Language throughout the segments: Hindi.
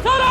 सारा।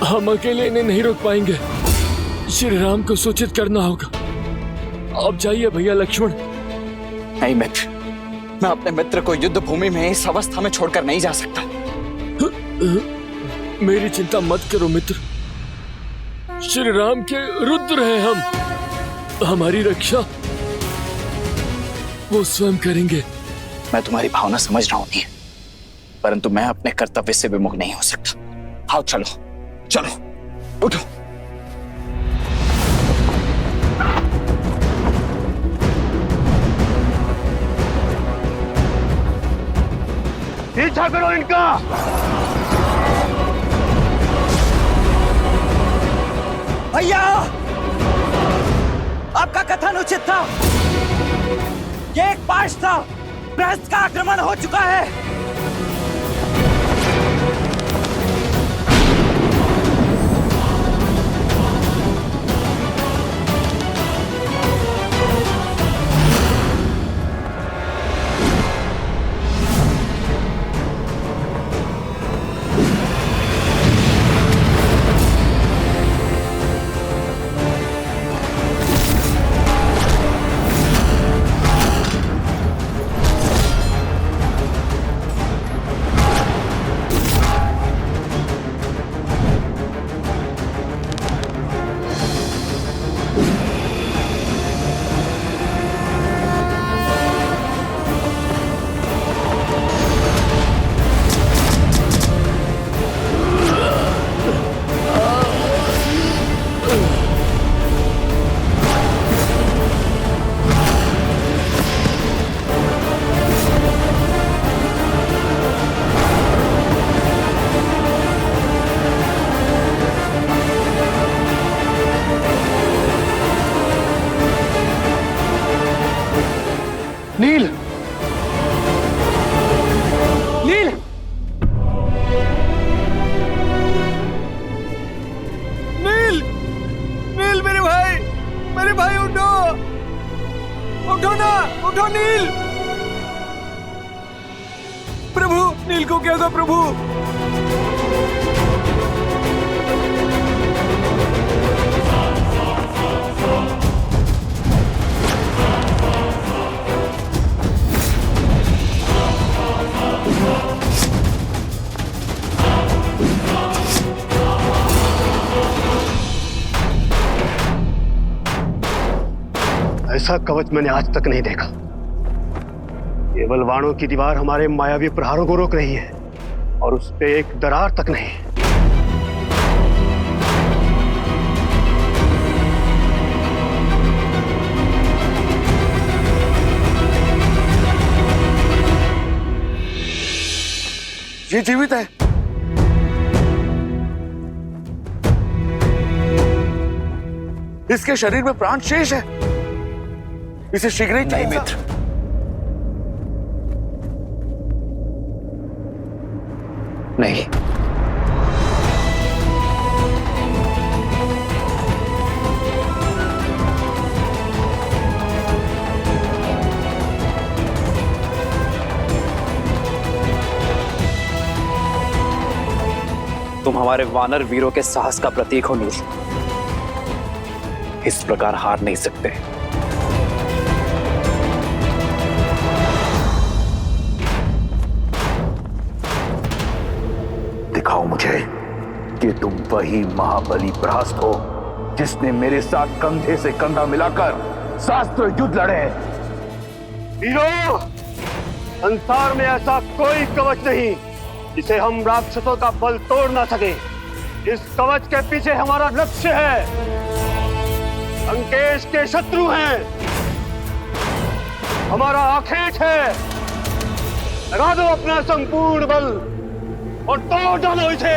हम अकेले इन्हें नहीं रोक पाएंगे, श्री राम को सूचित करना होगा। आप जाइए भैया लक्ष्मण। नहीं मित्र, मैं अपने मित्र को युद्ध भूमि में इस अवस्था में छोड़कर नहीं जा सकता। मेरी चिंता मत करो मित्र, श्री राम के रुद्र हैं हम, हमारी रक्षा वो स्वयं करेंगे। मैं तुम्हारी भावना समझ रहा हूं नील, परंतु मैं अपने कर्तव्य से विमुख नहीं हो सकता। आओ चलो चलो, उठो। पीछा करो इनका। भैया, आपका कथन उचित था। ये एक पाश था, प्रहस्त का आक्रमण हो चुका है। नील, नील, नील, नील मेरे भाई उठो, उठो ना, उठो नील। प्रभु, नील को क्या हुआ प्रभु? ऐसा कवच मैंने आज तक नहीं देखा। केवल वाणों की दीवार हमारे मायावी प्रहारों को रोक रही है और उस पे एक दरार तक नहीं। ये जीवित है। इसके शरीर में प्राण शेष है। इसे शीघ्र ही नहीं मित्र, नहीं। तुम हमारे वानर वीरों के साहस का प्रतीक हो नील। इस प्रकार हार नहीं सकते। दिखाओ मुझे कि तुम वही महाबली प्रहस्त हो जिसने मेरे साथ कंधे से कंधा मिलाकर शास्त्र युद्ध लड़े। वीरों, संसार में ऐसा कोई कवच नहीं जिसे हम राक्षसों का बल तोड़ ना सके। इस कवच के पीछे हमारा लक्ष्य है। लंकेश के शत्रु हैं, हमारा आखेट है। लगा दो अपना संपूर्ण बल और तोड़ डालो इसे।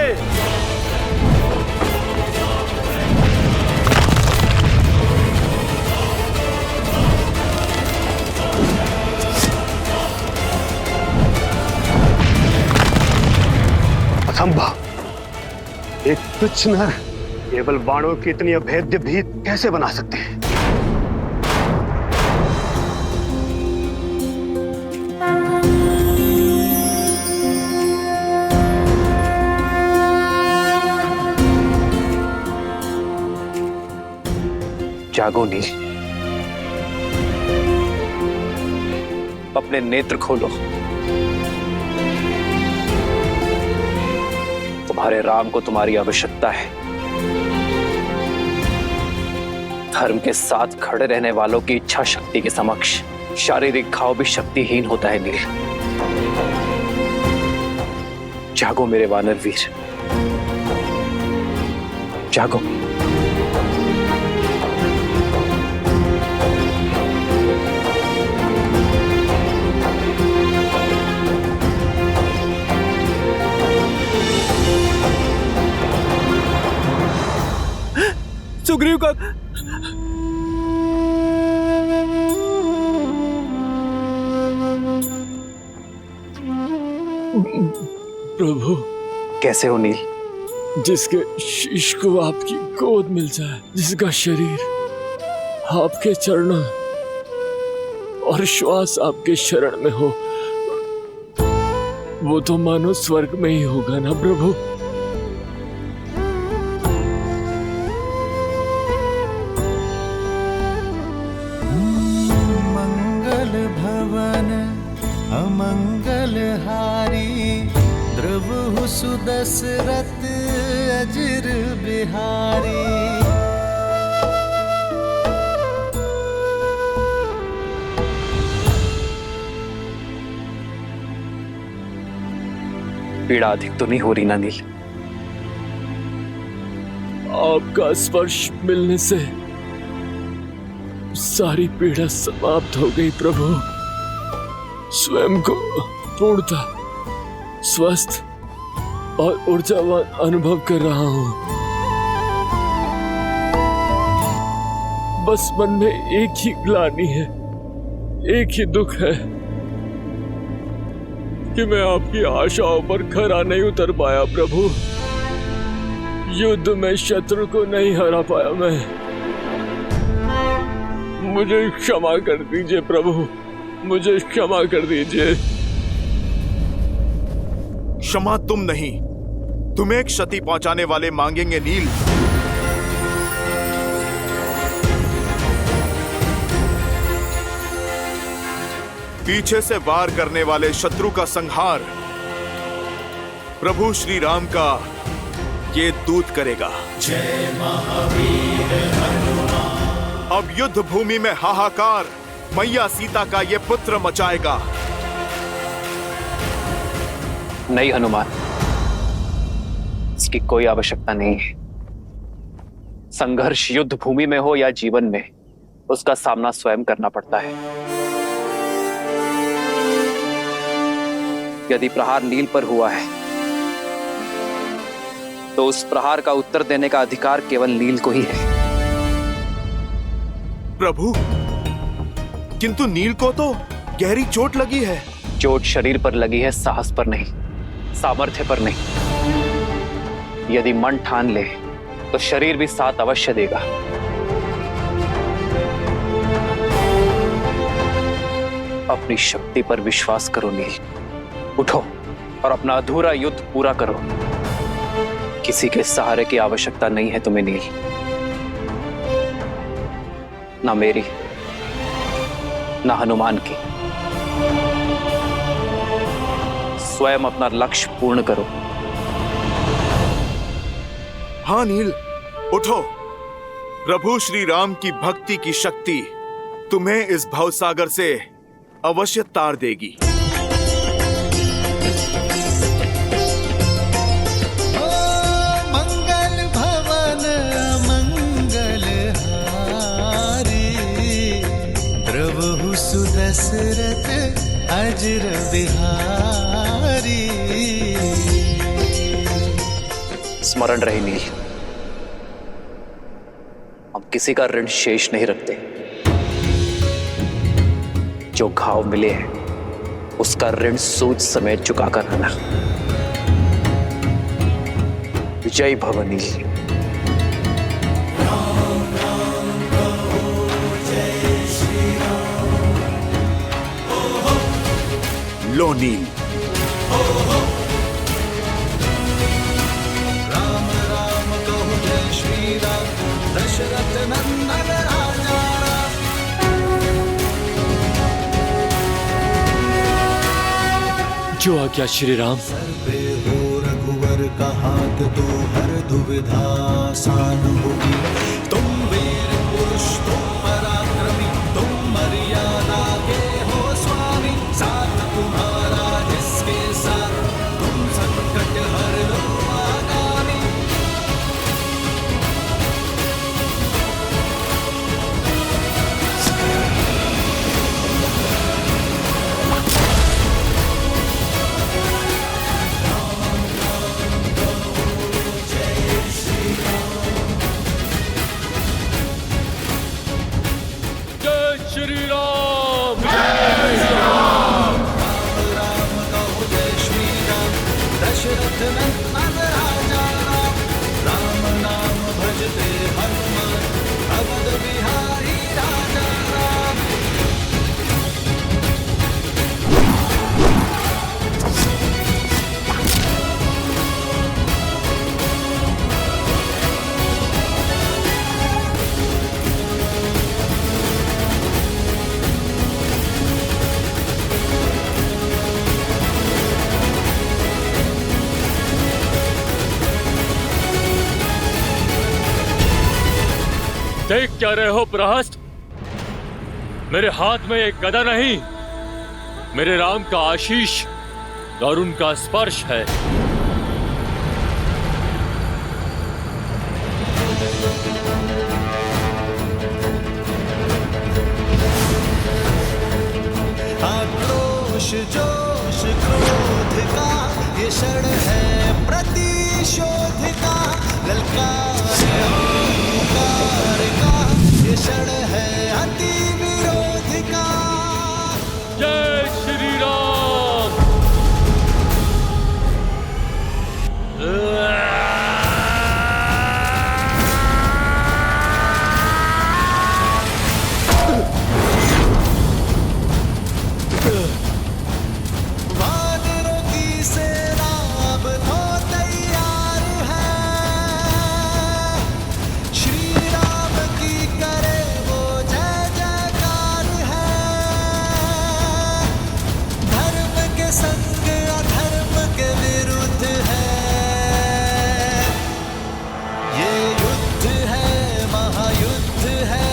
असंभव, एक तुच्छ नर केवल बाणों की इतनी अभेद्य भीत कैसे बना सकते हैं? जागो नील, अपने नेत्र खोलो। तुम्हारे राम को तुम्हारी आवश्यकता है। धर्म के साथ खड़े रहने वालों की इच्छा शक्ति के समक्ष शारीरिक घाव भी शक्तिहीन होता है नील। जागो मेरे वानर वीर, जागो। सुग्रीव का प्रभु, कैसे हो नील? जिसके शीश को आपकी गोद मिल जाए, जिसका शरीर आपके चरणों और श्वास आपके शरण में हो, वो तो मानो स्वर्ग में ही होगा ना प्रभु। दशरथ अजर बिहारी। पीड़ा अधिक तो नहीं हो रही ना नील? आपका स्पर्श मिलने से सारी पीड़ा समाप्त हो गई प्रभु। स्वयं को पूर्णतः स्वस्थ और ऊर्जावान अनुभव कर रहा हूं। बस मन में एक ही ग्लानि है, एक ही दुख है कि मैं आपकी आशाओं पर खरा नहीं उतर पाया प्रभु। युद्ध में शत्रु को नहीं हरा पाया मैं। मुझे क्षमा कर दीजिए प्रभु, मुझे क्षमा कर दीजिए। क्षमा तुम नहीं, तुम्हें क्षति पहुंचाने वाले मांगेंगे नील। पीछे से वार करने वाले शत्रु का संहार प्रभु श्री राम का ये दूत करेगा। जय महावीर हनुमान। अब युद्ध भूमि में हाहाकार मैया सीता का ये पुत्र मचाएगा। नहीं हनुमान, इसकी कोई आवश्यकता नहीं है। संघर्ष युद्ध भूमि में हो या जीवन में, उसका सामना स्वयं करना पड़ता है। यदि प्रहार नील पर हुआ है तो उस प्रहार का उत्तर देने का अधिकार केवल नील को ही है। प्रभु, किंतु नील को तो गहरी चोट लगी है। चोट शरीर पर लगी है, साहस पर नहीं, सामर्थ्य पर नहीं। यदि मन ठान ले तो शरीर भी साथ अवश्य देगा। अपनी शक्ति पर विश्वास करो नील। उठो और अपना अधूरा युद्ध पूरा करो। किसी के सहारे की आवश्यकता नहीं है तुम्हें नील, ना मेरी ना हनुमान की। स्वयं अपना लक्ष्य पूर्ण करो। हाँ नील, उठो। प्रभु श्री राम की भक्ति की शक्ति तुम्हें इस भवसागर से अवश्य तार देगी। दशरथ अजर बिहारी। स्मरण रहे नील, हम किसी का ऋण शेष नहीं रखते। जो घाव मिले हैं उसका ऋण सूद समेत चुकाकर रहना। विजय भव नील। लो नील। राम राम कहु जय श्री राम, दशरथ नंदन राजा राम। जो आज्ञा श्री राम। सर्वे हो रघुवर कहात तो हर दुविधा सान होगी। तुम वीर पुरुष तुम पराक्रमी, तुम मर्यादा के हो स्वामी। साथ तुम्हारा जिसके साथ, तुम संकट हर लो आगामी। जय श्री राम। राम कहो जय श्री राम, दशरथ नंदन राजा राम। राम नाम भजते हनुमान, अवध बिहारी राजा राम। देख क्या रहे हो प्रहस्त? मेरे हाथ में एक गदा नहीं, मेरे राम का आशीष और उनका स्पर्श है। आक्रोश जोश क्रोध का ये क्षण है प्रतिशोध का। ललकार ओंकार का ये क्षण है अति विरोध का। जय श्री राम। वानरों की सेना अब तो तैयार है। श्री राम की करे वो जय जयकार है। धर्म के संग अधर्म के विरुद्ध है। ये युद्ध है, महायुद्ध है।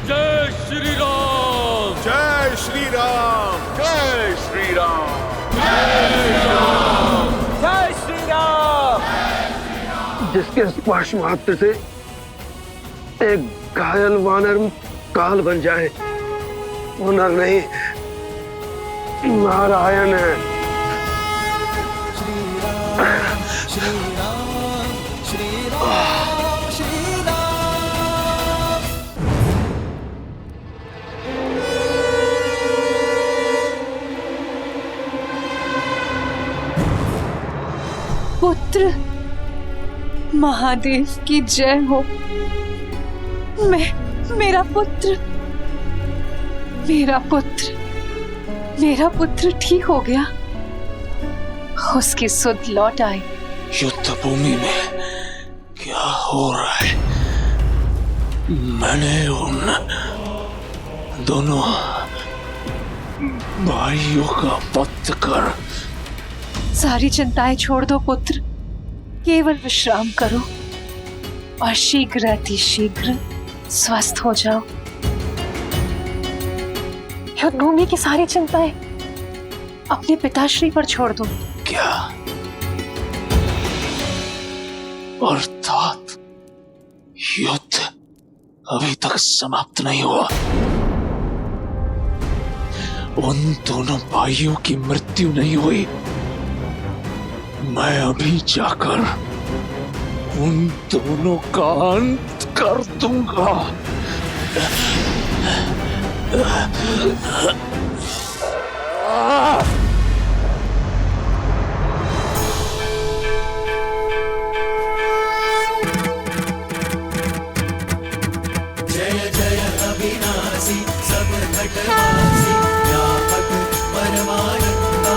जय श्री राम। जय श्री राम। जय श्री राम। जय श्री राम। जिसके स्पर्श मात्र से एक घायल वानर काल बन जाए, वो नर नहीं नारायण है। श्री राम श्री राम श्री राम श्री राम। पुत्र महादेव की जय हो। मेरा पुत्र, मेरा पुत्र, मेरा पुत्र ठीक हो गया। उसकी सुध लौट आई। युद्ध भूमि में क्या हो रहा है? मैंने उन दोनों भाइयों का वध कर। सारी चिंताएं छोड़ दो पुत्र, केवल विश्राम करो और शीघ्र अतिशीघ्र स्वस्थ हो जाओ। युद्ध भूमि की सारी चिंताएं अपने पिताश्री पर छोड़ दो। क्या अर्थात युद्ध अभी तक समाप्त नहीं हुआ? उन दोनों भाइयों की मृत्यु नहीं हुई? मैं अभी जाकर उन दोनों का अंत कर दूंगा। जय जय अविनाशी सब घटवासी व्यापक परमानंदा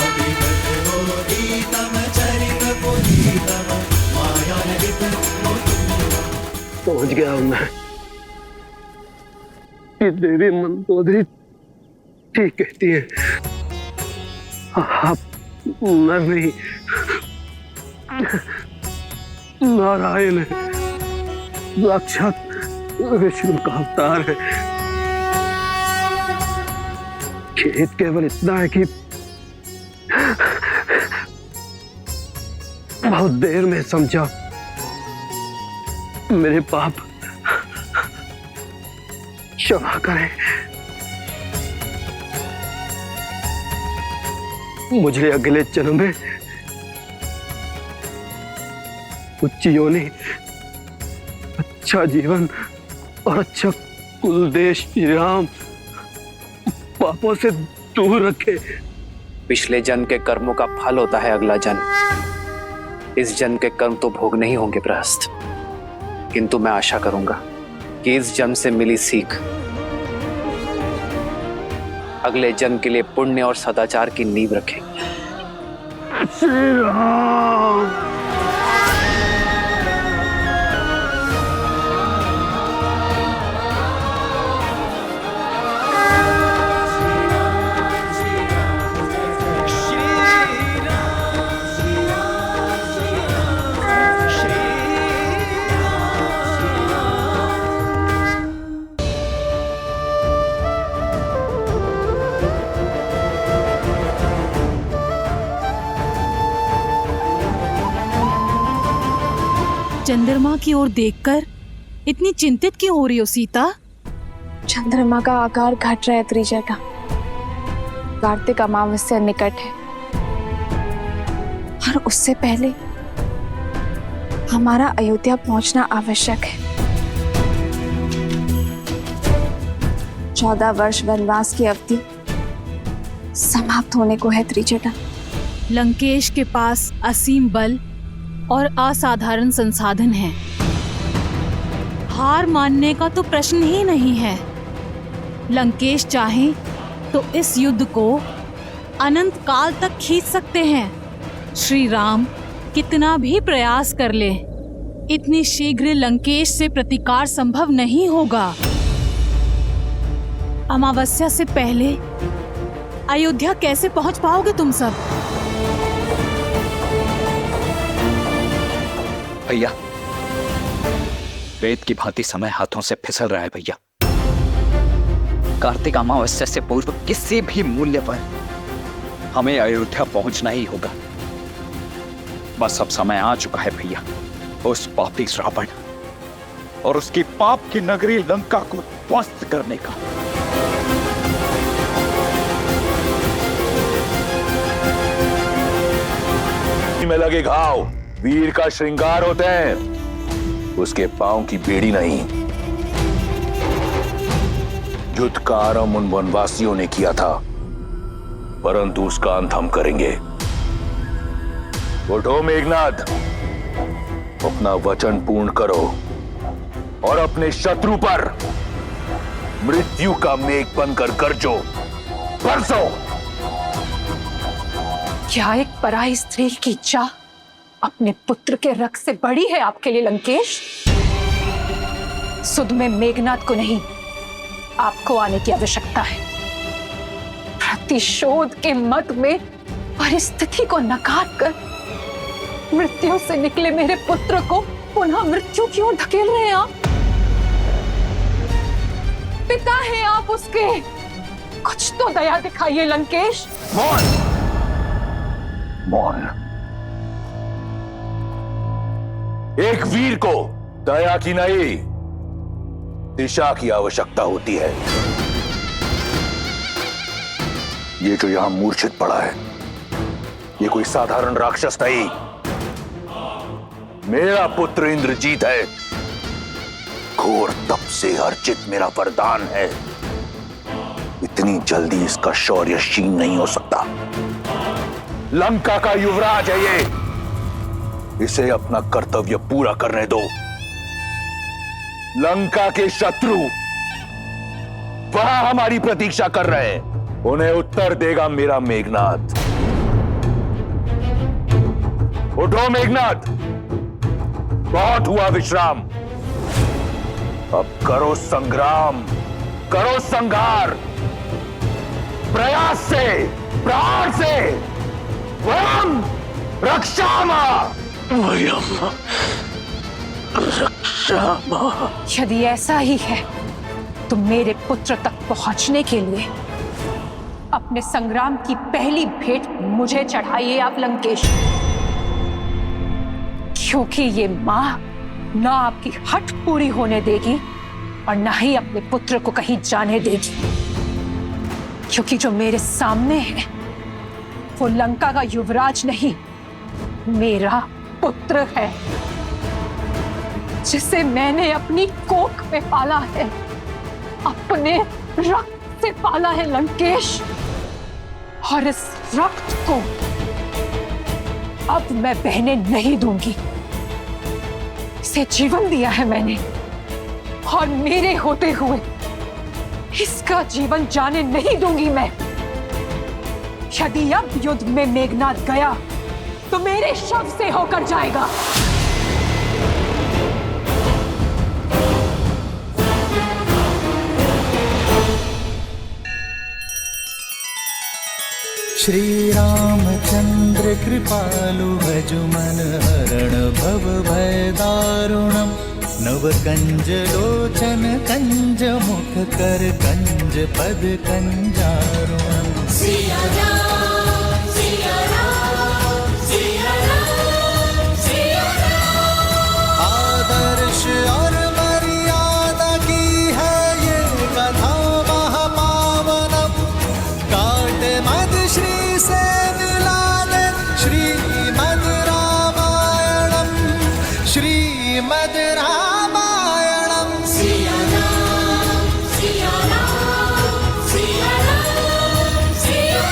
अभिगत बोधितम चरित पुनीतम मायान्वित पहुंच गया हूं मैं। ये देवी मंदोदरी ठीक कहती है, आप मैं नहीं, नारायण है, साक्षात विष्णु का अवतार है। खेद केवल इतना है कि बहुत देर में समझा। मेरे पाप क्षमा करें। मुझे अगले जन्म में उच्च योनि, अच्छा जीवन और अच्छा कुल देश श्री राम पापों से दूर रखे। पिछले जन्म के कर्मों का फल होता है अगला जन्म। इस जन्म के कर्म तो भोग नहीं होंगे प्रहस्त, किंतु मैं आशा करूंगा कि इस जन्म से मिली सीख अगले जन्म के लिए पुण्य और सदाचार की नींव रखेगी। श्री राम। चंद्रमा की ओर देखकर इतनी चिंतित क्यों हो रही हो सीता? चंद्रमा का आकार घट रहा है त्रिजटा। कार्तिक अमावस्या निकट है और उससे पहले हमारा अयोध्या पहुंचना आवश्यक है। 14 वर्ष वनवास की अवधि समाप्त होने को है त्रिजटा। लंकेश के पास असीम बल और असाधारण संसाधन है। हार मानने का तो प्रश्न ही नहीं है। लंकेश चाहे तो इस युद्ध को अनंत काल तक खींच सकते हैं। श्री राम कितना भी प्रयास कर ले, इतनी शीघ्र लंकेश से प्रतिकार संभव नहीं होगा। अमावस्या से पहले अयोध्या कैसे पहुंच पाओगे तुम सब? भैया, वेद की भांति समय हाथों से फिसल रहा है भैया। कार्तिक अमावस्या से पूर्व किसी भी मूल्य पर हमें अयोध्या पहुंचना ही होगा। बस अब समय आ चुका है भैया उस पापी रावण और उसकी पाप की नगरी लंका को ध्वस्त करने का। में लगे घाव वीर का श्रृंगार होते हैं, उसके पांव की बेड़ी नहीं। युद्ध का आरंभ उन वनवासियों ने किया था, परंतु उसका अंत हम करेंगे। उठो मेघनाथ, अपना वचन पूर्ण करो और अपने शत्रु पर मृत्यु का मेघ बनकर गरजो, बरसो। क्या एक पराई स्त्री की इच्छा अपने पुत्र के रक्त से बड़ी है आपके लिए लंकेश? सुध में मेघनाद को नहीं, आपको आने की आवश्यकता है। प्रतिशोध के मद में परिस्थिति को नकार कर मृत्यु से निकले मेरे पुत्र को पुनः मृत्यु की ओर धकेल रहे हैं आप। पिता हैं आप उसके, कुछ तो दया दिखाइए लंकेश। मौन, मौन। एक वीर को दया की नहीं, दिशा की आवश्यकता होती है। ये जो यहां मूर्छित पड़ा है, ये कोई साधारण राक्षस नहीं, मेरा पुत्र इंद्रजीत है। घोर तप से अर्जित मेरा वरदान है। इतनी जल्दी इसका शौर्य क्षीण नहीं हो सकता। लंका का युवराज है ये, इसे अपना कर्तव्य पूरा करने दो। लंका के शत्रु वहां हमारी प्रतीक्षा कर रहे हैं, उन्हें उत्तर देगा मेरा मेघनाद। उठो मेघनाद, बहुत हुआ विश्राम, अब करो संग्राम, करो संघार, प्रयास से, प्राण से, वयम रक्षामा, वयम रक्षामा। यदि ऐसा ही है तो मेरे पुत्र तक पहुंचने के लिए अपने संग्राम की पहली भेंट मुझे चढ़ाइए आप लंकेश, क्योंकि ये मां ना आपकी हट पूरी होने देगी और ना ही अपने पुत्र को कहीं जाने देगी, क्योंकि जो मेरे सामने है वो लंका का युवराज नहीं, मेरा पुत्र है, जिसे मैंने अपनी कोख में पाला है, अपने रक्त से पाला है लंकेश। और इस रक्त को अब मैं बहने नहीं दूंगी। इसे जीवन दिया है मैंने, और मेरे होते हुए इसका जीवन जाने नहीं दूंगी मैं। यदि अब युद्ध में मेघनाद गया तो मेरे शव से होकर जाएगा। श्री रामचंद्र कृपालु भजु मन हरण भव भय दारुणम, नव कंज लोचन कंज मुख कर कंज पद कंजारुणम। सिया राम, सिया राम, सिया राम, सिया राम। आदर्श और मर्यादा की है ये कथा महापावनम, काट मद श्री से मिला दे श्रीमद रामायणम, श्रीमद रामायणम। सिया राम, सिया राम, सिया राम, सिया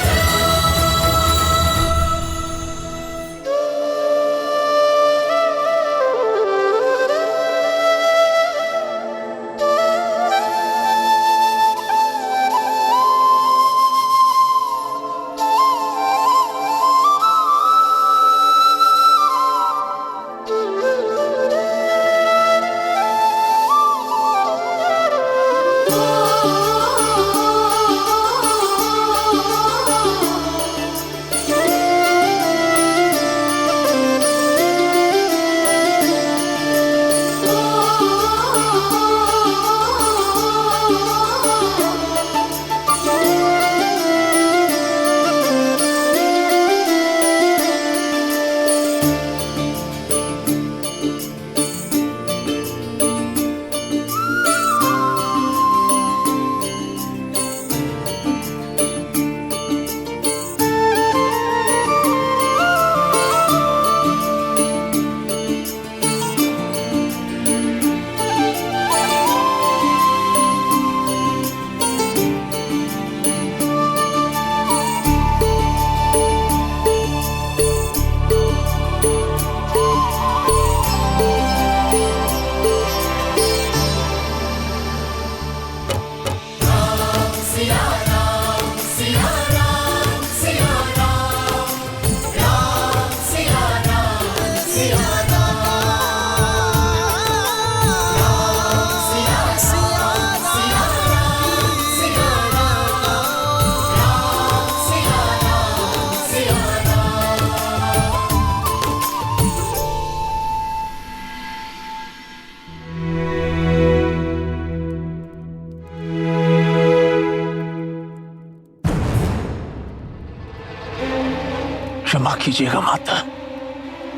क्षमा कीजिएगा माता,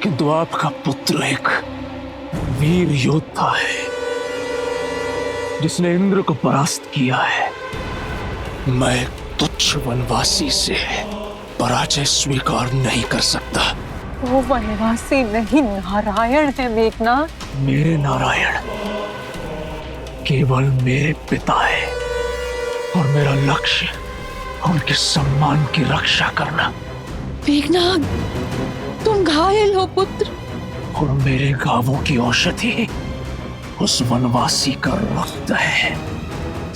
किंतु आपका पुत्र एक वीर योद्धा है जिसने इंद्र को परास्त किया है। मैं तुच्छ वनवासी से पराजय स्वीकार नहीं कर सकता। वो वनवासी नहीं, नारायण है मेघनाथ। मेरे नारायण केवल मेरे पिता है और मेरा लक्ष्य उनके सम्मान की रक्षा करना। मेघनाथ, तुम घायल हो पुत्र। और मेरे गांवों की औषधि उस वनवासी का रक्त है।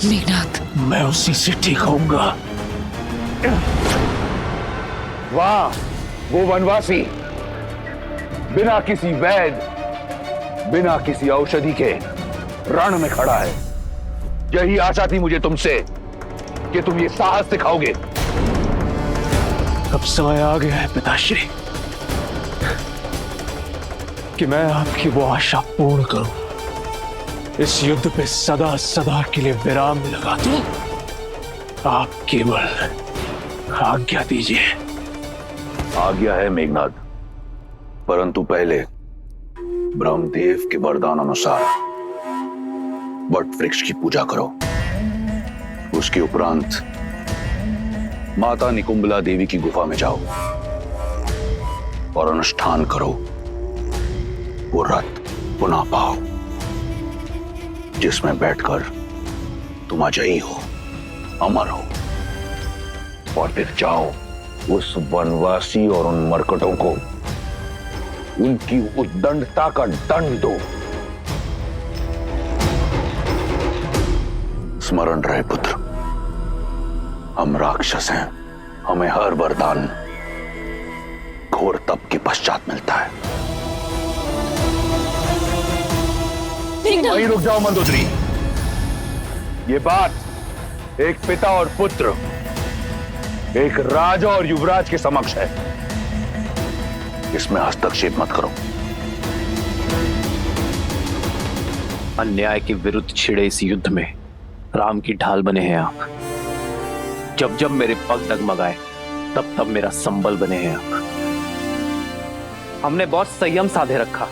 मेघनाथ, मैं उसी से ठीक होऊंगा। वाह, वो वनवासी बिना किसी वैद, बिना किसी औषधि के रण में खड़ा है। यही आशा थी मुझे तुमसे कि तुम ये साहस दिखाओगे। अब समय आ गया है पिताश्री कि मैं आपकी वो आशा पूर्ण करूं। इस युद्ध पे सदा सदा के लिए विराम लगा दूं। आप केवल आज्ञा दीजिए। आज्ञा है मेघनाद, परंतु पहले ब्रह्मदेव के वरदान अनुसार वट वृक्ष की पूजा करो। उसके उपरांत माता निकुंबला देवी की गुफा में जाओ और अनुष्ठान करो। वो रथ पुनः पाओ जिसमें बैठकर तुम अजयी हो, अमर हो। और फिर जाओ उस वनवासी और उन मरकटों को उनकी उद्दंडता का दंड दो। स्मरण रहे पुत्र, हम राक्षस हैं। हमें हर वरदान घोर तप के पश्चात मिलता है। वहीं रुक जाओ मंदोदरी। ये बात एक पिता और पुत्र, एक राजा और युवराज के समक्ष है। इसमें हस्तक्षेप मत करो। अन्याय के विरुद्ध छिड़े इस युद्ध में राम की ढाल बने हैं आप। जब जब मेरे पग डगमगाए तब तब मेरा संबल बने हैं आप। हमने बहुत संयम साधे रखा,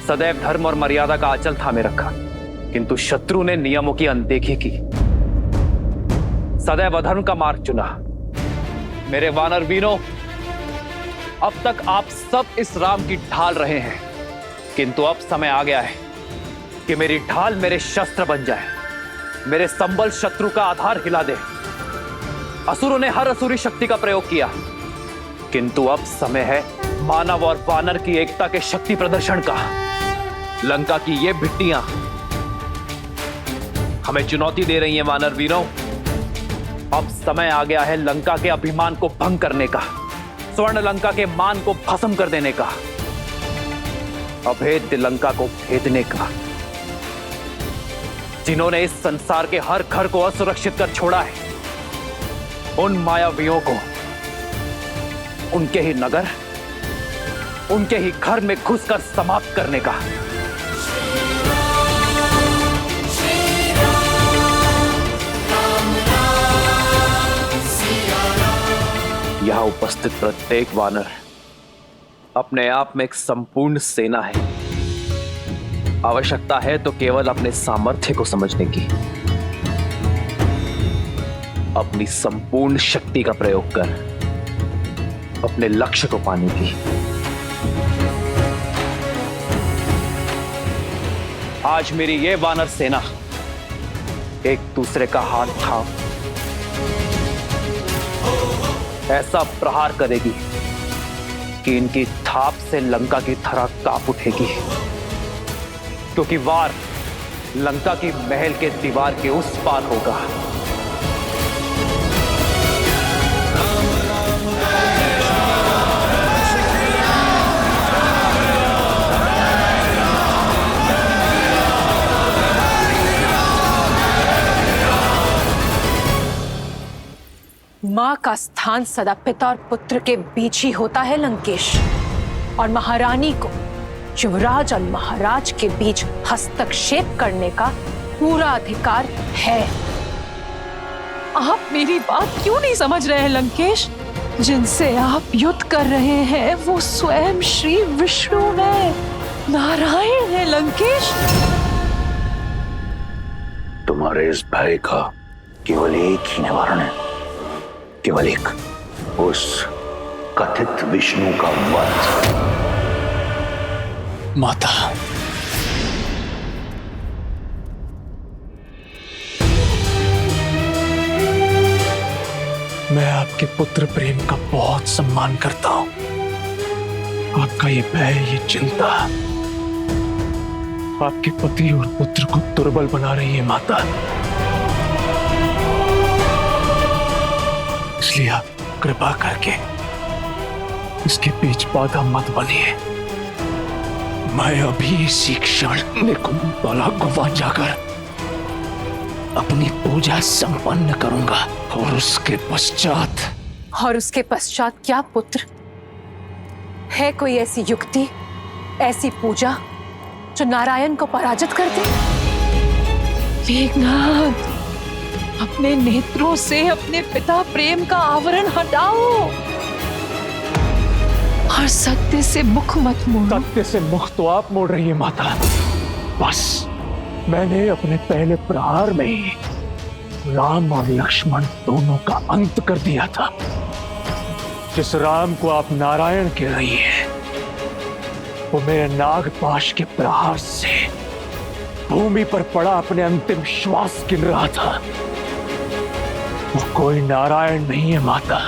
सदैव धर्म और मर्यादा का आंचल थामे रखा, किंतु शत्रु ने नियमों की अनदेखी की, सदैव अधर्म का मार्ग चुना। मेरे वानर वीरों, अब तक आप सब इस राम की ढाल रहे हैं, किंतु अब समय आ गया है कि मेरी ढाल मेरे शस्त्र बन जाए, मेरे संबल शत्रु का आधार हिला दे। असुरों ने हर असुरी शक्ति का प्रयोग किया, किंतु अब समय है मानव और वानर की एकता के शक्ति प्रदर्शन का। लंका की ये भिट्टियां हमें चुनौती दे रही हैं वानर वीरों। अब समय आ गया है लंका के अभिमान को भंग करने का, स्वर्ण लंका के मान को भस्म कर देने का, अभेद्य लंका को भेदने का। जिन्होंने इस संसार के हर घर को असुरक्षित कर छोड़ा है, उन मायावियों को उनके ही नगर, उनके ही घर में घुसकर समाप्त करने का। यहां उपस्थित प्रत्येक वानर अपने आप में एक संपूर्ण सेना है। आवश्यकता है तो केवल अपने सामर्थ्य को समझने की, अपनी संपूर्ण शक्ति का प्रयोग कर अपने लक्ष्य को पाने की। आज मेरी ये वानर सेना एक दूसरे का हाथ थाम ऐसा प्रहार करेगी कि इनकी थाप से लंका की धरा कांप उठेगी, क्योंकि वार लंका की महल के दीवार के उस पार होगा। मां का स्थान सदा पिता और पुत्र के बीच ही होता है लंकेश, और महारानी को युवराज और महाराज के बीच हस्तक्षेप करने का पूरा अधिकार है। आप मेरी बात क्यों नहीं समझ रहे हैं लंकेश? जिनसे आप युद्ध कर रहे हैं वो स्वयं श्री विष्णु है, नारायण है लंकेश। तुम्हारे इस भय का केवल एक ही निवारण है, केवल एक, उस कथित विष्णु का वध। माता, मैं आपके पुत्र प्रेम का बहुत सम्मान करता हूं। आपका ये भय, ये चिंता आपके पति और पुत्र को दुर्बल बना रही है माता। इसलिए आप कृपा करके इसके बीच बाधा मत बनिए। मैं अभी इसी क्षण निकुंतला गुफा जाकर अपनी पूजा संपन्न करूंगा और उसके पश्चात क्या पुत्र? है कोई ऐसी युक्ति, ऐसी पूजा जो नारायण को पराजित कर दे? मेघनाथ, अपने नेत्रों से अपने पिता प्रेम का आवरण हटाओ और सत्य से मुख मत मोड़ो। सत्य से मुख तो आप मोड़ रही है माता। बस मैंने अपने पहले प्रहार में ही राम और लक्ष्मण दोनों का अंत कर दिया था। जिस राम को आप नारायण कह रही है वो मेरे नागपाश के प्रहार से भूमि पर पड़ा अपने अंतिम श्वास गिन रहा था। वो कोई नारायण नहीं है माता,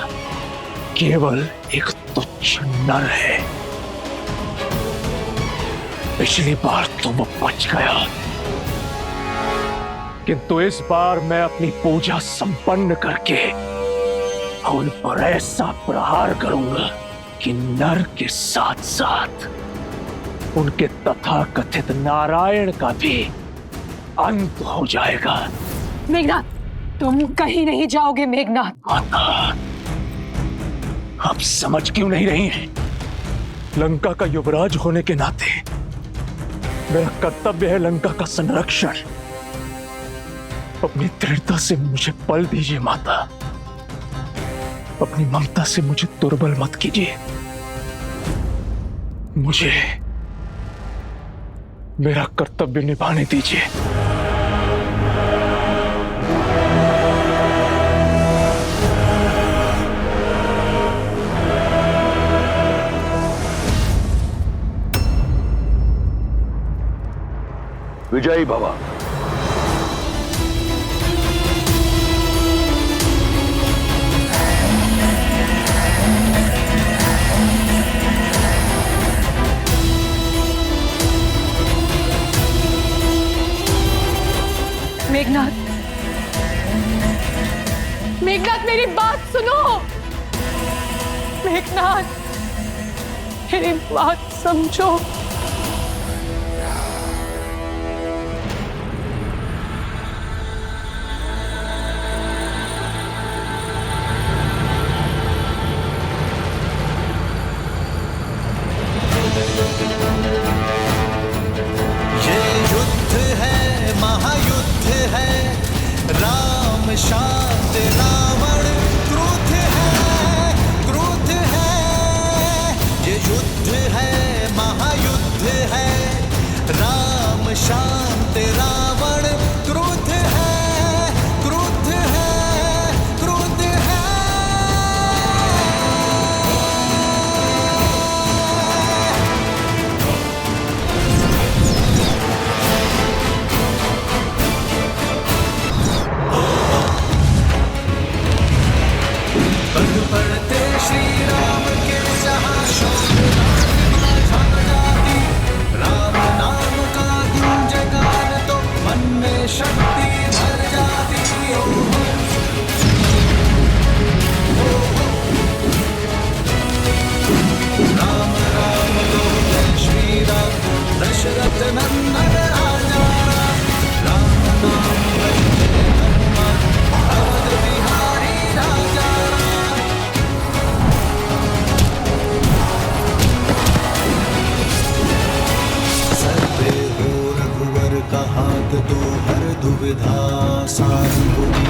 केवल एक तुच्छ नर है। पिछली बार तो वो बच गया, किंतु इस बार मैं अपनी पूजा संपन्न करके उन पर ऐसा प्रहार करूंगा कि नर के साथ साथ उनके तथाकथित नारायण का भी अंत हो जाएगा। मेघनाथ, तुम कहीं नहीं जाओगे मेघनाथ। माता, आप समझ क्यों नहीं रही हैं? लंका का युवराज होने के नाते मेरा कर्तव्य है लंका का संरक्षण। अपनी दृढ़ता से मुझे बल दीजिए माता, अपनी ममता से मुझे दुर्बल मत कीजिए। मुझे मेरा कर्तव्य निभाने दीजिए। विजयी भव। मेघनाथ, मेघनाथ मेरी बात सुनो। मेघनाथ, मेरी बात समझो। शांत रावण क्रोध है, ये युद्ध है, महायुद्ध है। राम शांत रावण क्रोध है, क्रोध है, क्रोध है। पढ़ते श्री राम के राम नाम का गुंजगान तो मन में शक्ति भर जाती। राम राम बोले श्री राम, दशरथ नंदन राजा। राम नाम बजते हनुमान, अवध बिहारी राजा। का हाथ तो हर दुविधा आसान होगी।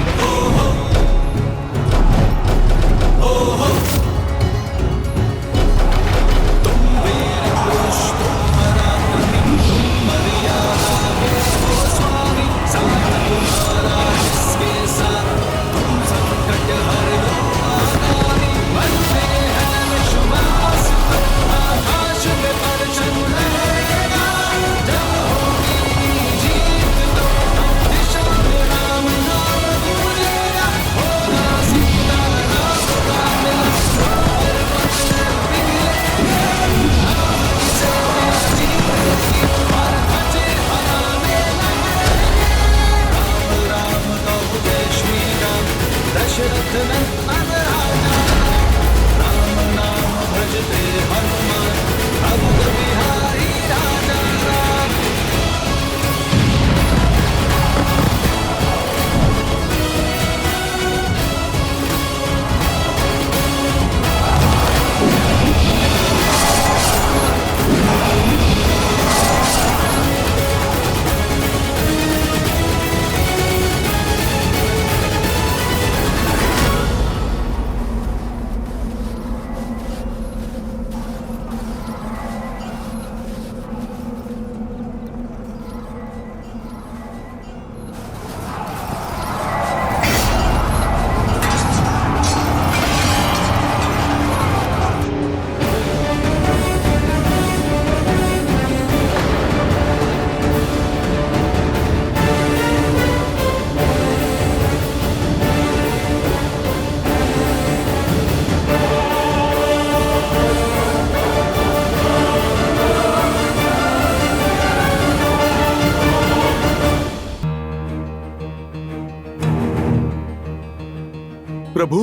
प्रभु,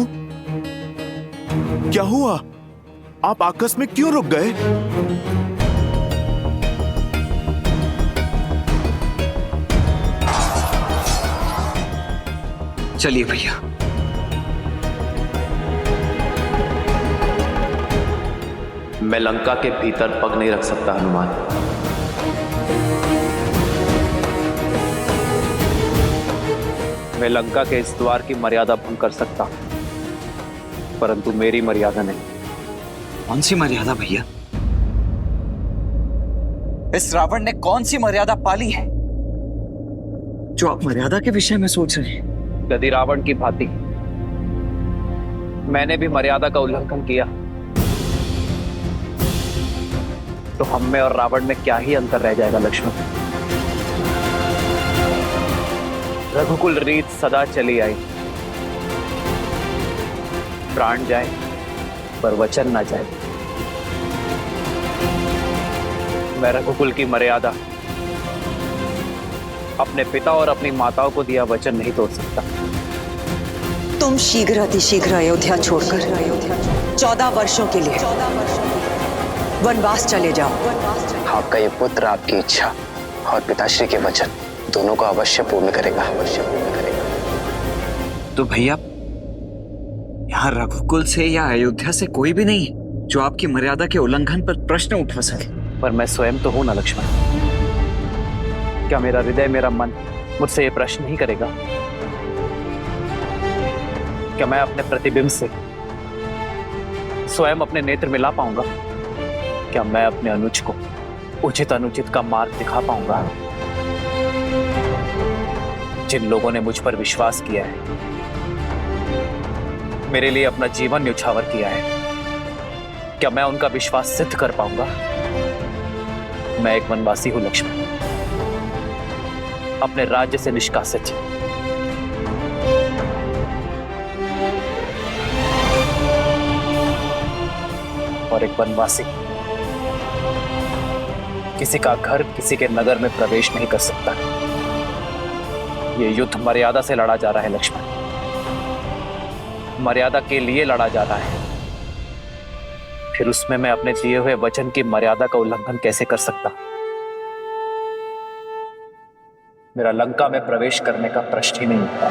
क्या हुआ? आप आकस्मिक क्यों रुक गए? चलिए भैया। मैं लंका के भीतर पग नहीं रख सकता हनुमान। मैं लंका के इस द्वार की मर्यादा भंग कर सकता हूं, परंतु मेरी मर्यादा नहीं। कौन सी मर्यादा भैया? इस रावण ने कौन सी मर्यादा पाली है जो आप मर्यादा के विषय में सोच रहे हैं? यदि रावण की भांति मैंने भी मर्यादा का उल्लंघन किया तो हम में और रावण में क्या ही अंतर रह जाएगा लक्ष्मण। रघुकुल रीत सदा चली आई, प्राण जाए पर वचन ना जाए। मैं रघुकुल की मर्यादा, अपने पिता और अपनी माताओं को दिया वचन नहीं तोड़ सकता। तुम शीघ्र अतिशीघ्र अयोध्या छोड़कर 14 वर्षों के लिए वनवास चले जाओ। आपका ये पुत्र आपकी इच्छा और पिताश्री के वचन दोनों को अवश्य पूर्ण करेगा। तो भैया, यहाँ रघुकुल से या अयोध्या से कोई भी नहीं जो आपकी मर्यादा के उल्लंघन पर प्रश्न उठा सके। पर मैं स्वयं तो हूं ना लक्ष्मण। क्या मेरा हृदय, मेरा मन मुझसे ये प्रश्न नहीं करेगा? क्या मैं अपने प्रतिबिंब से स्वयं अपने नेत्र मिला पाऊंगा? क्या मैं अपने अनुज को उचित अनुचित का मार्ग दिखा पाऊंगा? जिन लोगों ने मुझ पर विश्वास किया है, मेरे लिए अपना जीवन न्यौछावर किया है, क्या मैं उनका विश्वास सिद्ध कर पाऊंगा? मैं एक वनवासी हूं लक्ष्मण, अपने राज्य से निष्कासित। और एक वनवासी किसी का घर, किसी के नगर में प्रवेश नहीं कर सकता। यह युद्ध मर्यादा से लड़ा जा रहा है लक्ष्मण, मर्यादा के लिए लड़ा जा रहा है। फिर उसमें मैं अपने दिए हुए वचन की मर्यादा का उल्लंघन कैसे कर सकता? मेरा लंका में प्रवेश करने का प्रश्न ही नहीं उठता।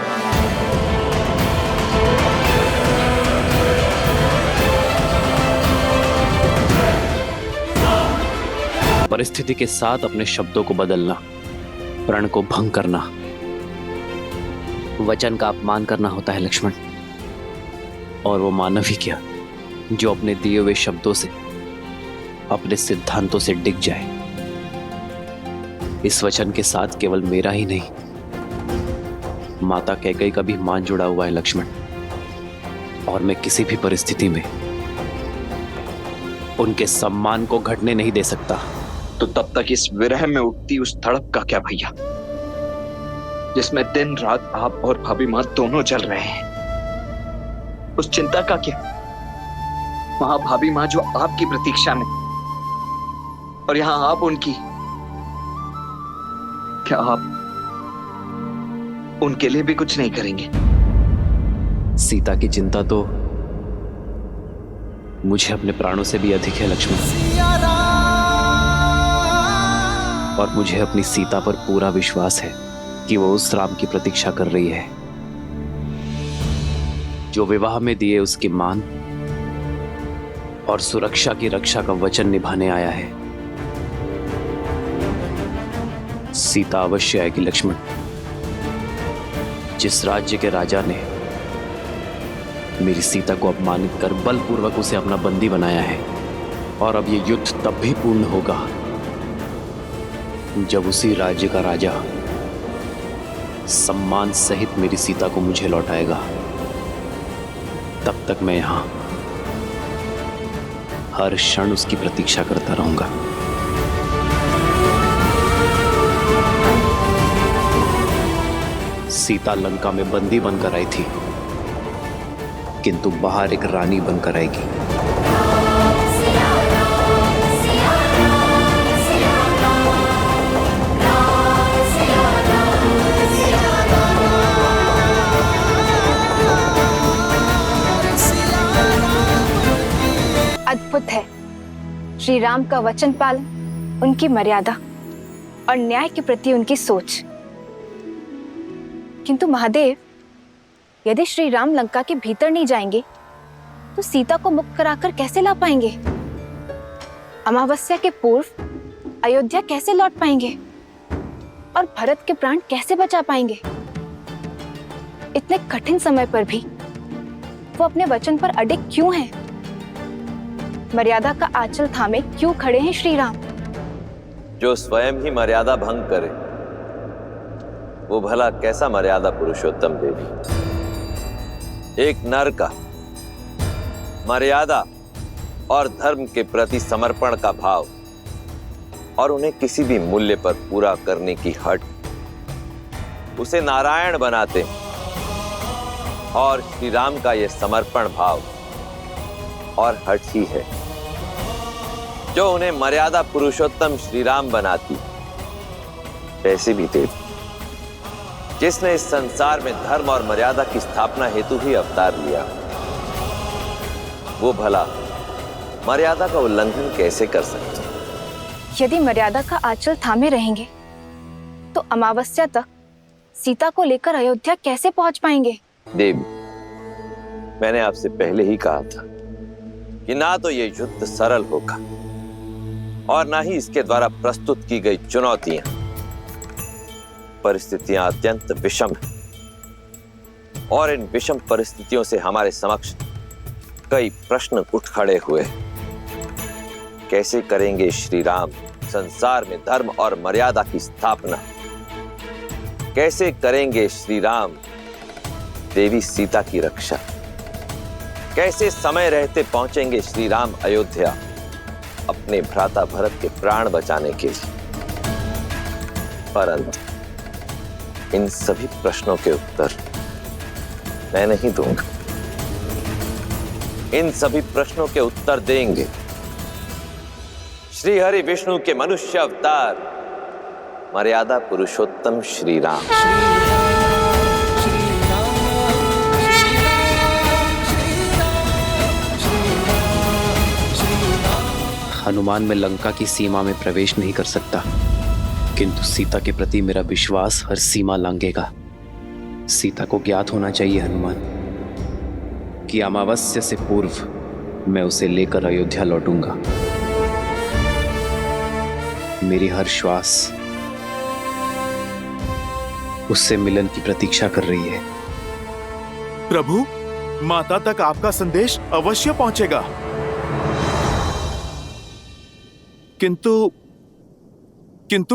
परिस्थिति के साथ अपने शब्दों को बदलना, प्रण को भंग करना, वचन का अपमान करना होता है लक्ष्मण। और वो मानव ही क्या जो अपने दिए हुए शब्दों से, अपने सिद्धांतों से डिग जाए। इस वचन के साथ केवल मेरा ही नहीं, माता कैकेयी का भी मान जुड़ा हुआ है लक्ष्मण। और मैं किसी भी परिस्थिति में उनके सम्मान को घटने नहीं दे सकता। तो तब तक इस विरह में उठती उस तड़प का क्या भैया, जिसमें दिन रात आप और भाभी मां दोनों जल रहे हैं? उस चिंता का क्या? वहां भाभी मां जो आपकी प्रतीक्षा में, और यहां आप उनकी। क्या आप उनके लिए भी कुछ नहीं करेंगे? सीता की चिंता तो मुझे अपने प्राणों से भी अधिक है लक्ष्मण। और मुझे अपनी सीता पर पूरा विश्वास है कि वो उस राम की प्रतीक्षा कर रही है जो विवाह में दिए उसकी मान और सुरक्षा की रक्षा का वचन निभाने आया है। सीता अवश्य आएगी लक्ष्मण। जिस राज्य के राजा ने मेरी सीता को अपमानित कर बलपूर्वक उसे अपना बंदी बनाया है, और अब ये युद्ध तब भी पूर्ण होगा जब उसी राज्य का राजा सम्मान सहित मेरी सीता को मुझे लौटाएगा। तब तक मैं यहां हर क्षण उसकी प्रतीक्षा करता रहूंगा। सीता लंका में बंदी बनकर आई थी, किंतु बाहर एक रानी बनकर आएगी। श्री राम का वचन पालन, उनकी मर्यादा और न्याय के प्रति उनकी सोच। किंतु महादेव, यदि श्री राम लंका के भीतर नहीं जाएंगे तो सीता को मुक्त कराकर कैसे ला पाएंगे? अमावस्या के पूर्व अयोध्या कैसे लौट पाएंगे? और भरत के प्राण कैसे बचा पाएंगे? इतने कठिन समय पर भी वो अपने वचन पर अडिग क्यों हैं? मर्यादा का आंचल थामे क्यों खड़े हैं श्री राम? जो स्वयं ही मर्यादा भंग करे वो भला कैसा मर्यादा पुरुषोत्तम देवी? एक नर का मर्यादा और धर्म के प्रति समर्पण का भाव और उन्हें किसी भी मूल्य पर पूरा करने की हट उसे नारायण बनाते हैं। और श्री राम का यह समर्पण भाव और हट ही है जो उन्हें मर्यादा पुरुषोत्तम श्री राम बनाती। वैसे भी देव, जिसने इस संसार में धर्म और मर्यादा की स्थापना हेतु ही अवतार लिया, वो भला मर्यादा का उल्लंघन कैसे कर सकते? यदि मर्यादा का आंचल थामे रहेंगे तो अमावस्या तक सीता को लेकर अयोध्या कैसे पहुंच पाएंगे? देवी, मैंने आपसे पहले ही कहा था कि ना तो ये युद्ध सरल होगा और ना ही इसके द्वारा प्रस्तुत की गई चुनौतियां। परिस्थितियां अत्यंत विषम हैं और इन विषम परिस्थितियों से हमारे समक्ष कई प्रश्न उठ खड़े हुए। कैसे करेंगे श्री राम संसार में धर्म और मर्यादा की स्थापना? कैसे करेंगे श्री राम देवी सीता की रक्षा? कैसे समय रहते पहुंचेंगे श्री राम अयोध्या अपने भ्राता भरत के प्राण बचाने के लिए? परंतु इन सभी प्रश्नों के उत्तर मैं नहीं दूंगा। इन सभी प्रश्नों के उत्तर देंगे श्री हरि विष्णु के मनुष्य अवतार मर्यादा पुरुषोत्तम श्री राम। हनुमान में लंका की सीमा में प्रवेश नहीं कर सकता, किंतु सीता के प्रति मेरा विश्वास हर सीमा लांघेगा। सीता को ज्ञात होना चाहिए हनुमान कि अमावस्या से पूर्व मैं उसे लेकर अयोध्या लौटूंगा। मेरी हर श्वास उससे मिलन की प्रतीक्षा कर रही है। प्रभु, माता तक आपका संदेश अवश्य पहुंचेगा। किंतु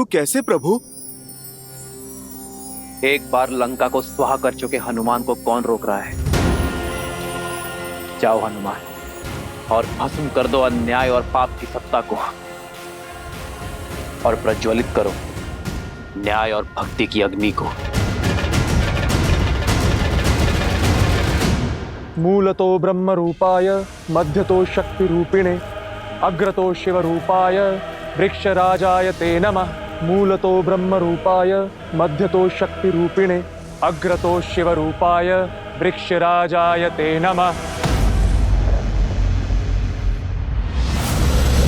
कैसे प्रभु? एक बार लंका को स्वाहा कर चुके हनुमान को कौन रोक रहा है? जाओ हनुमान और भस्म कर दो अन्याय और पाप की सत्ता को और प्रज्वलित करो न्याय और भक्ति की अग्नि को। मूलतो ब्रह्म रूपाय मध्यतो शक्ति रूपिणे अग्रतो शिव रूपाय वृक्षराजाय ते नमः। मूलतो ब्रह्म रूपाय मध्यतो शक्ति रूपिणे अग्रतो शिव रूपाय वृक्षराजाय ते नमः।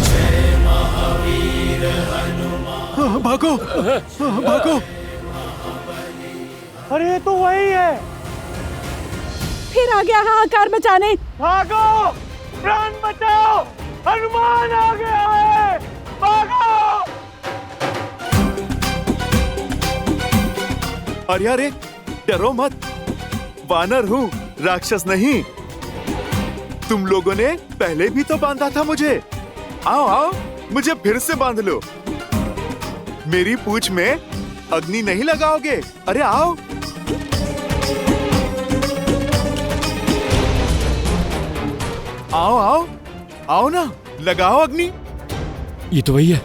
जय महावीर हनुमान। भागो भागो। अरे तो वही है। फिर आ गया हाहाकार मचाने। भागो, प्राण बचाओ, हनुमान आ गया है, भागो। अरे डरो मत, वानर हूं, राक्षस नहीं। तुम लोगों ने पहले भी तो बांधा था मुझे। आओ आओ, मुझे फिर से बांध लो। मेरी पूंछ में अग्नि नहीं लगाओगे? अरे आओ। आओ आओ आओ ना, लगाओ अग्नि। ये तो वही है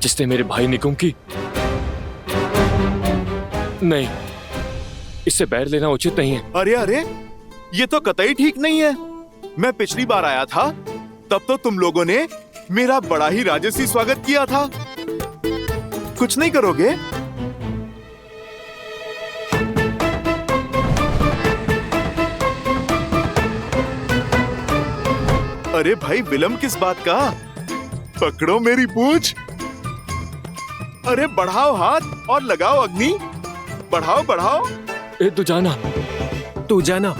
जिसने मेरे भाई निकुंभ की। नहीं, इससे बैर लेना उचित नहीं है। अरे ये तो कतई ठीक नहीं है। मैं पिछली बार आया था तब तो तुम लोगों ने मेरा बड़ा ही राजसी स्वागत किया था। कुछ नहीं करोगे? अरे भाई विलम्ब किस बात का? पकड़ो मेरी पूंछ। अरे बढ़ाओ हाथ और लगाओ अग्नि। बढ़ाओ बढ़ाओ। तू जाना, तू जाना,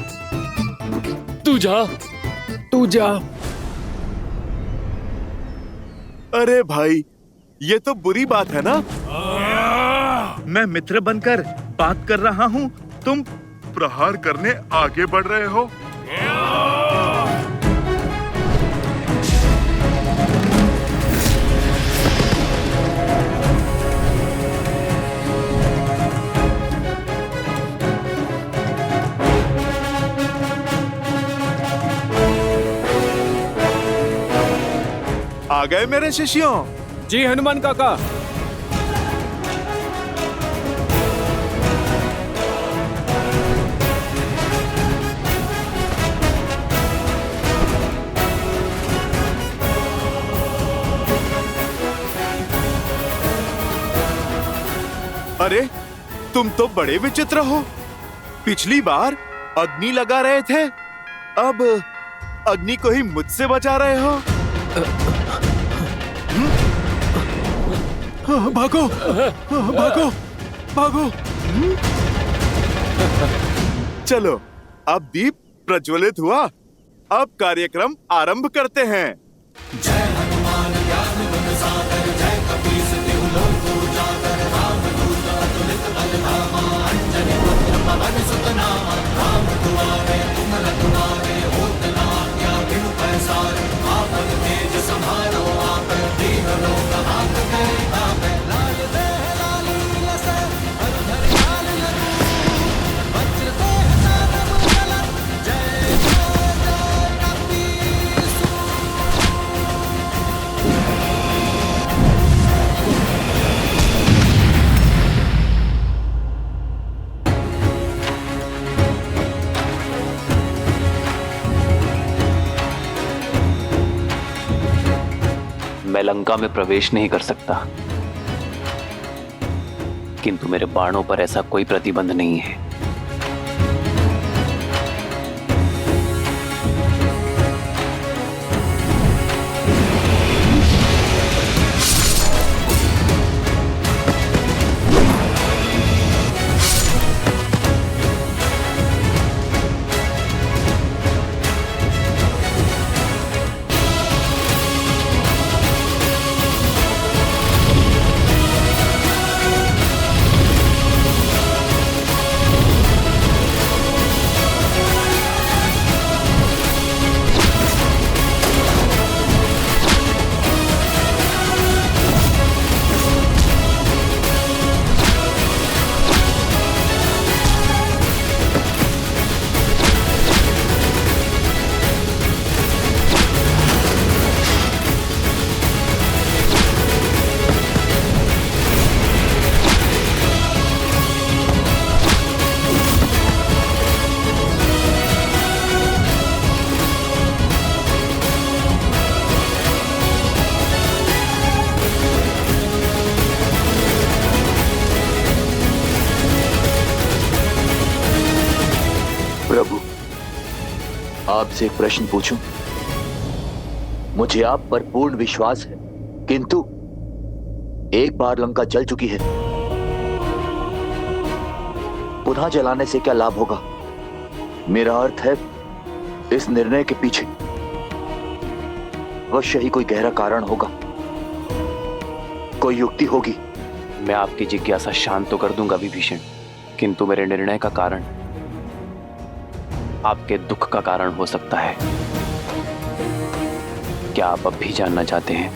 तू जा, तू जा। अरे भाई ये तो बुरी बात है ना। मैं मित्र बनकर बात कर रहा हूँ, तुम प्रहार करने आगे बढ़ रहे हो। आ गए मेरे शिष्यों? जी हनुमान काका। अरे तुम तो बड़े विचित्र हो। पिछली बार अग्नि लगा रहे थे, अब अग्नि को ही मुझसे बचा रहे हो। भागो भागो भागो। चलो अब दीप प्रज्वलित हुआ, अब कार्यक्रम आरंभ करते हैं। जय हनुमान ज्ञान गुण सागर, जय कपीस तिहु लोक उजागर, रामदूत अतुलित बल धामा, अंजनी पुत्र पवन सुत नामा, राम दुआरे तुम रखवारे, होत न आज्ञा बिनु पैसारे, आपन तेज समारो आप, दीन लोक हाथ गए तापे, लाल देह लाली लसे, हर हर लाल लरू, वज्र देह दानव चलन, जय जय जय कपीसु। मैं लंका में प्रवेश नहीं कर सकता, किंतु मेरे बाणों पर ऐसा कोई प्रतिबंध नहीं है। प्रभु, आपसे एक प्रश्न पूछूं? मुझे आप पर पूर्ण विश्वास है, किंतु एक बार लंका जल चुकी है, पुनः जलाने से क्या लाभ होगा? मेरा अर्थ है, इस निर्णय के पीछे अवश्य ही कोई गहरा कारण होगा, कोई युक्ति होगी। मैं आपकी जिज्ञासा शांत तो कर दूंगा विभीषण, किंतु मेरे निर्णय का कारण आपके दुख का कारण हो सकता है। क्या आप अब भी जानना चाहते हैं?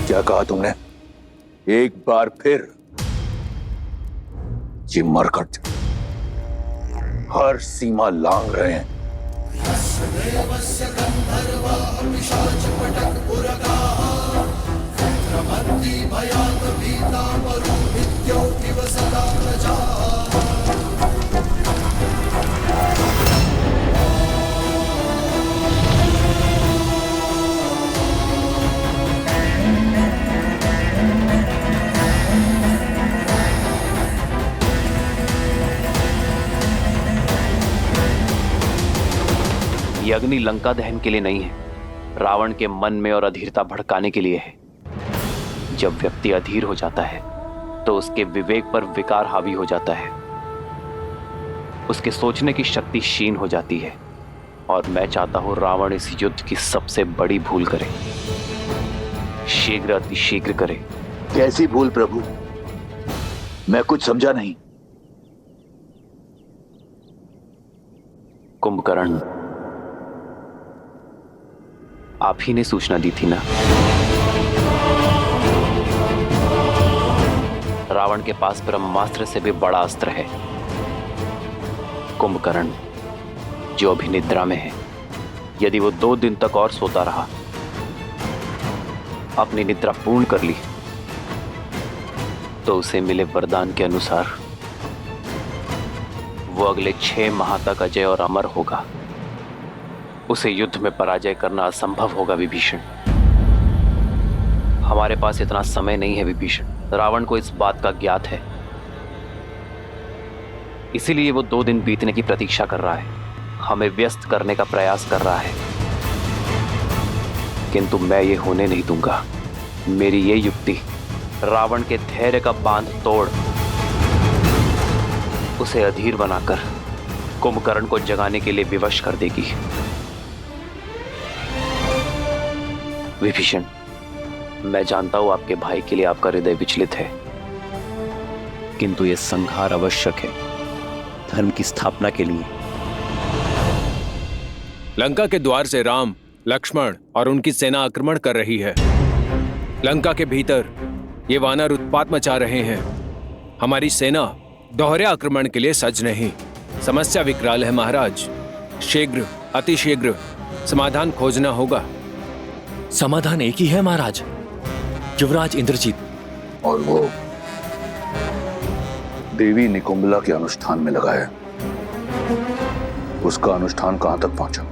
क्या कहा तुमने? एक बार फिर? ये मरकट हर सीमा लांघ रहे हैं। ये अग्नि लंका दहन के लिए नहीं है, रावण के मन में और अधीरता भड़काने के लिए है। जब व्यक्ति अधीर हो जाता है तो उसके विवेक पर विकार हावी हो जाता है, उसके सोचने की शक्ति क्षीण हो जाती है। और मैं चाहता हूं रावण इस युद्ध की सबसे बड़ी भूल करे, शीघ्र अतिशीघ्र करे। कैसी भूल प्रभु? मैं कुछ समझा नहीं। कुंभकर्ण, आप ही ने सूचना दी थी ना? रावण के पास ब्रह्मास्त्र से भी बड़ा अस्त्र है। कुंभकर्ण, जो अभी निद्रा में है, यदि वो 2 दिन तक और सोता रहा, अपनी निद्रा पूर्ण कर ली, तो उसे मिले वरदान के अनुसार वो अगले 6 माह तक अजय और अमर होगा। उसे युद्ध में पराजय करना असंभव होगा विभीषण। हमारे पास इतना समय नहीं है विभीषण। रावण को इस बात का ज्ञात है, इसीलिए वो 2 दिन बीतने की प्रतीक्षा कर रहा है, हमें व्यस्त करने का प्रयास कर रहा है। किंतु मैं ये होने नहीं दूंगा। मेरी ये युक्ति रावण के धैर्य का बांध तोड़ उसे अधीर बनाकर कुंभकर्ण को जगाने के लिए विवश कर देगी। विभीषण, मैं जानता हूं आपके भाई के लिए आपका हृदय विचलित है, किंतु यह संहार आवश्यक है धर्म की स्थापना के लिए। लंका के द्वार से राम, लक्ष्मण और उनकी सेना आक्रमण कर रही है। लंका के भीतर ये वानर उत्पात मचा रहे हैं। हमारी सेना दोहरे आक्रमण के लिए सज्ज नहीं। समस्या विकराल है महाराज। शीघ्र, अतिशीघ्र समाधान खोजना होगा। समाधान एक ही है महाराज, युवराज इंद्रजीत। और वो देवी निकुंभला के अनुष्ठान में लगा है। उसका अनुष्ठान कहां तक पहुंचा?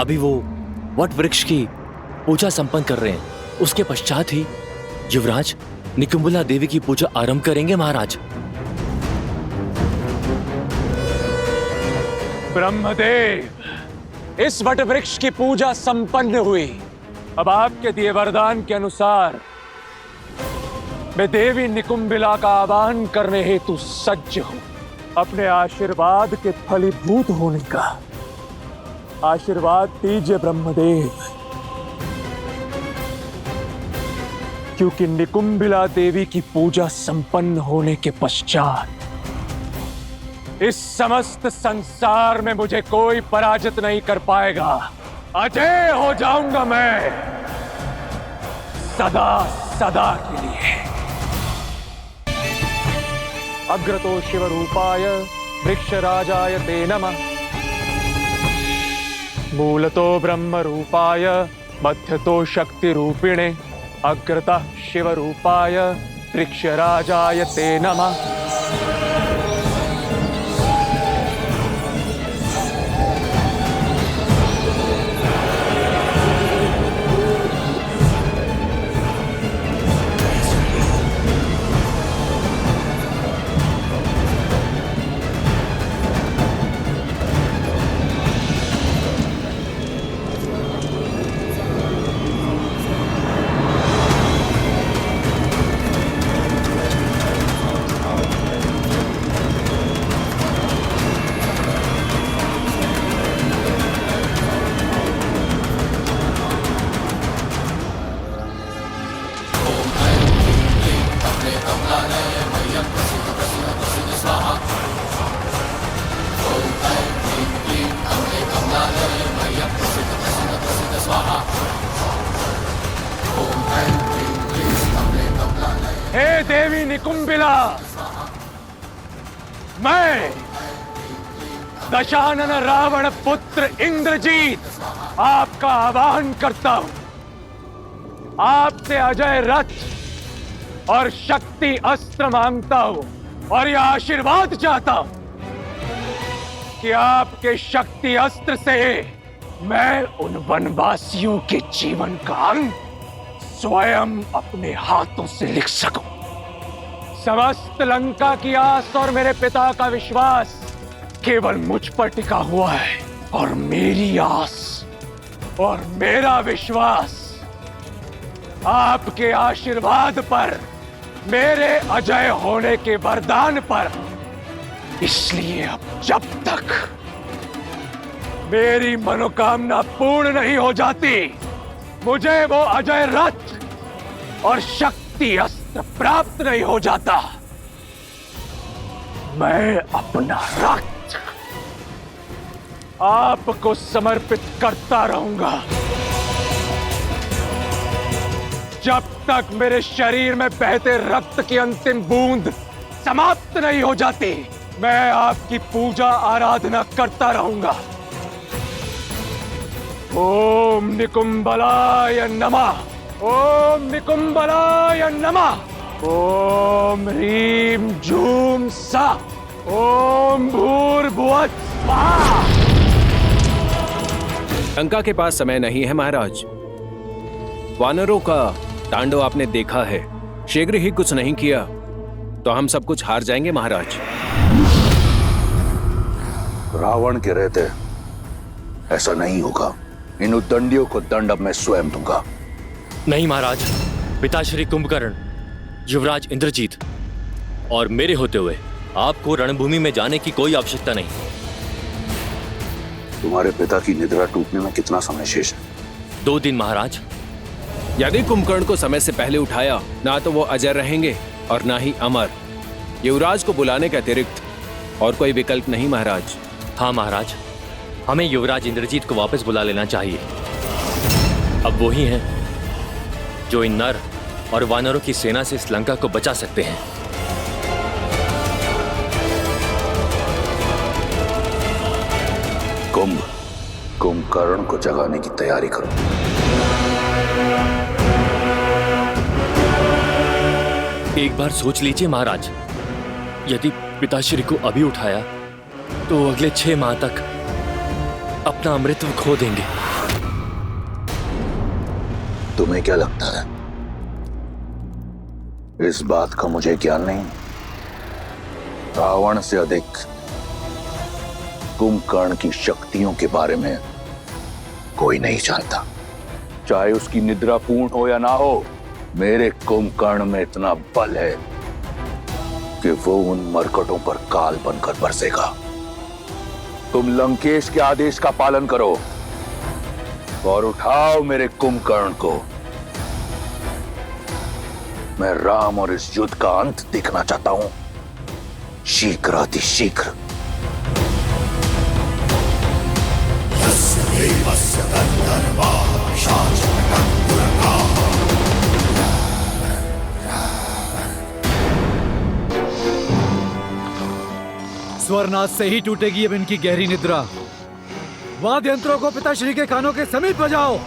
अभी वो वट वृक्ष की पूजा संपन्न कर रहे हैं। उसके पश्चात ही युवराज निकुंभला देवी की पूजा आरंभ करेंगे महाराज। ब्रह्मदेव, इस वट वृक्ष की पूजा संपन्न हुई। अब आपके दिए वरदान के अनुसार मैं देवी निकुंभिला का आवाहन करने हेतु सज्ज हूं। अपने आशीर्वाद के फलीभूत होने का आशीर्वाद दीजिए ब्रह्मदेव, क्योंकि निकुंभिला देवी की पूजा संपन्न होने के पश्चात इस समस्त संसार में मुझे कोई पराजित नहीं कर पाएगा। अजय हो जाऊंगा मैं सदा सदा के लिए। अग्रतो शिवरूपाय वृक्षराजाय ते नमः। मूलतो ब्रह्मरूपाय मध्यतो शक्तिरूपिणे। अग्रतः शिवरूपाय वृक्षराजाय ते नमः। हे देवी निकुंभिला, मैं दशानन रावण पुत्र इंद्रजीत आपका आवाहन करता हूं। आपसे अजय रथ और शक्ति अस्त्र मांगता हूं और यह आशीर्वाद चाहता हूं कि आपके शक्ति अस्त्र से मैं उन वनवासियों के जीवन का अंत स्वयं अपने हाथों से लिख सकूं। समस्त लंका की आस और मेरे पिता का विश्वास केवल मुझ पर टिका हुआ है और मेरी आस और मेरा विश्वास आपके आशीर्वाद पर, मेरे अजय होने के वरदान पर। इसलिए अब जब तक मेरी मनोकामना पूर्ण नहीं हो जाती, मुझे वो अजय रथ और शक्ति अस्त्र प्राप्त नहीं हो जाता, मैं अपना रक्त आपको समर्पित करता रहूंगा। जब तक मेरे शरीर में बहते रक्त की अंतिम बूंद समाप्त नहीं हो जाती, मैं आपकी पूजा आराधना करता रहूंगा। ओम निकुंभलाय नमः, ओम निकुंभलाय नमः, ओम ह्रीम झूम सा, ओम भूर्भुवः स्वाहा। लंका के पास समय नहीं है महाराज। वानरों का तांडव आपने देखा है। शीघ्र ही कुछ नहीं किया तो हम सब कुछ हार जाएंगे महाराज। रावण के रहते ऐसा नहीं होगा। इन उद्दंडियों को दंड अब मैं स्वयं दूंगा। नहीं महाराज, पिताश्री कुंभकर्ण, युवराज इंद्रजीत और मेरे होते हुए आपको रणभूमि में जाने की कोई आवश्यकता नहीं। तुम्हारे पिता की निद्रा टूटने में कितना समय शेष है? 2 दिन महाराज। यदि कुंभकर्ण को समय से पहले उठाया, ना तो वो अजय रहेंगे और ना ही अमर। युवराज को बुलाने के अतिरिक्त और कोई विकल्प नहीं महाराज। हाँ महाराज, हमें युवराज इंद्रजीत को वापस बुला लेना चाहिए। अब वो ही हैं जो इन नर और वानरों की सेना से इस लंका को बचा सकते हैं। कुंभकर्ण को जगाने की तैयारी करो। एक बार सोच लीजिए महाराज, यदि पिताश्री को अभी उठाया तो अगले 6 माह तक अपना अमृतत्व खो देंगे। तुम्हें क्या लगता है इस बात का मुझे ज्ञान नहीं? रावण से अधिक कुंभकर्ण की शक्तियों के बारे में कोई नहीं जानता। चाहे उसकी निद्रा पूर्ण हो या ना हो, मेरे कुंभकर्ण में इतना बल है कि वो उन मरकटों पर काल बनकर बरसेगा। तुम लंकेश के आदेश का पालन करो और उठाओ मेरे कुंभकर्ण को। मैं राम और इस युद्ध का अंत देखना चाहता हूं, शीघ्रातिशीघ्र। स्वरनाथ से ही टूटेगी अब इनकी गहरी निद्रा। वाद्य यंत्रों को पिताश्री के कानों के समीप बजाओ।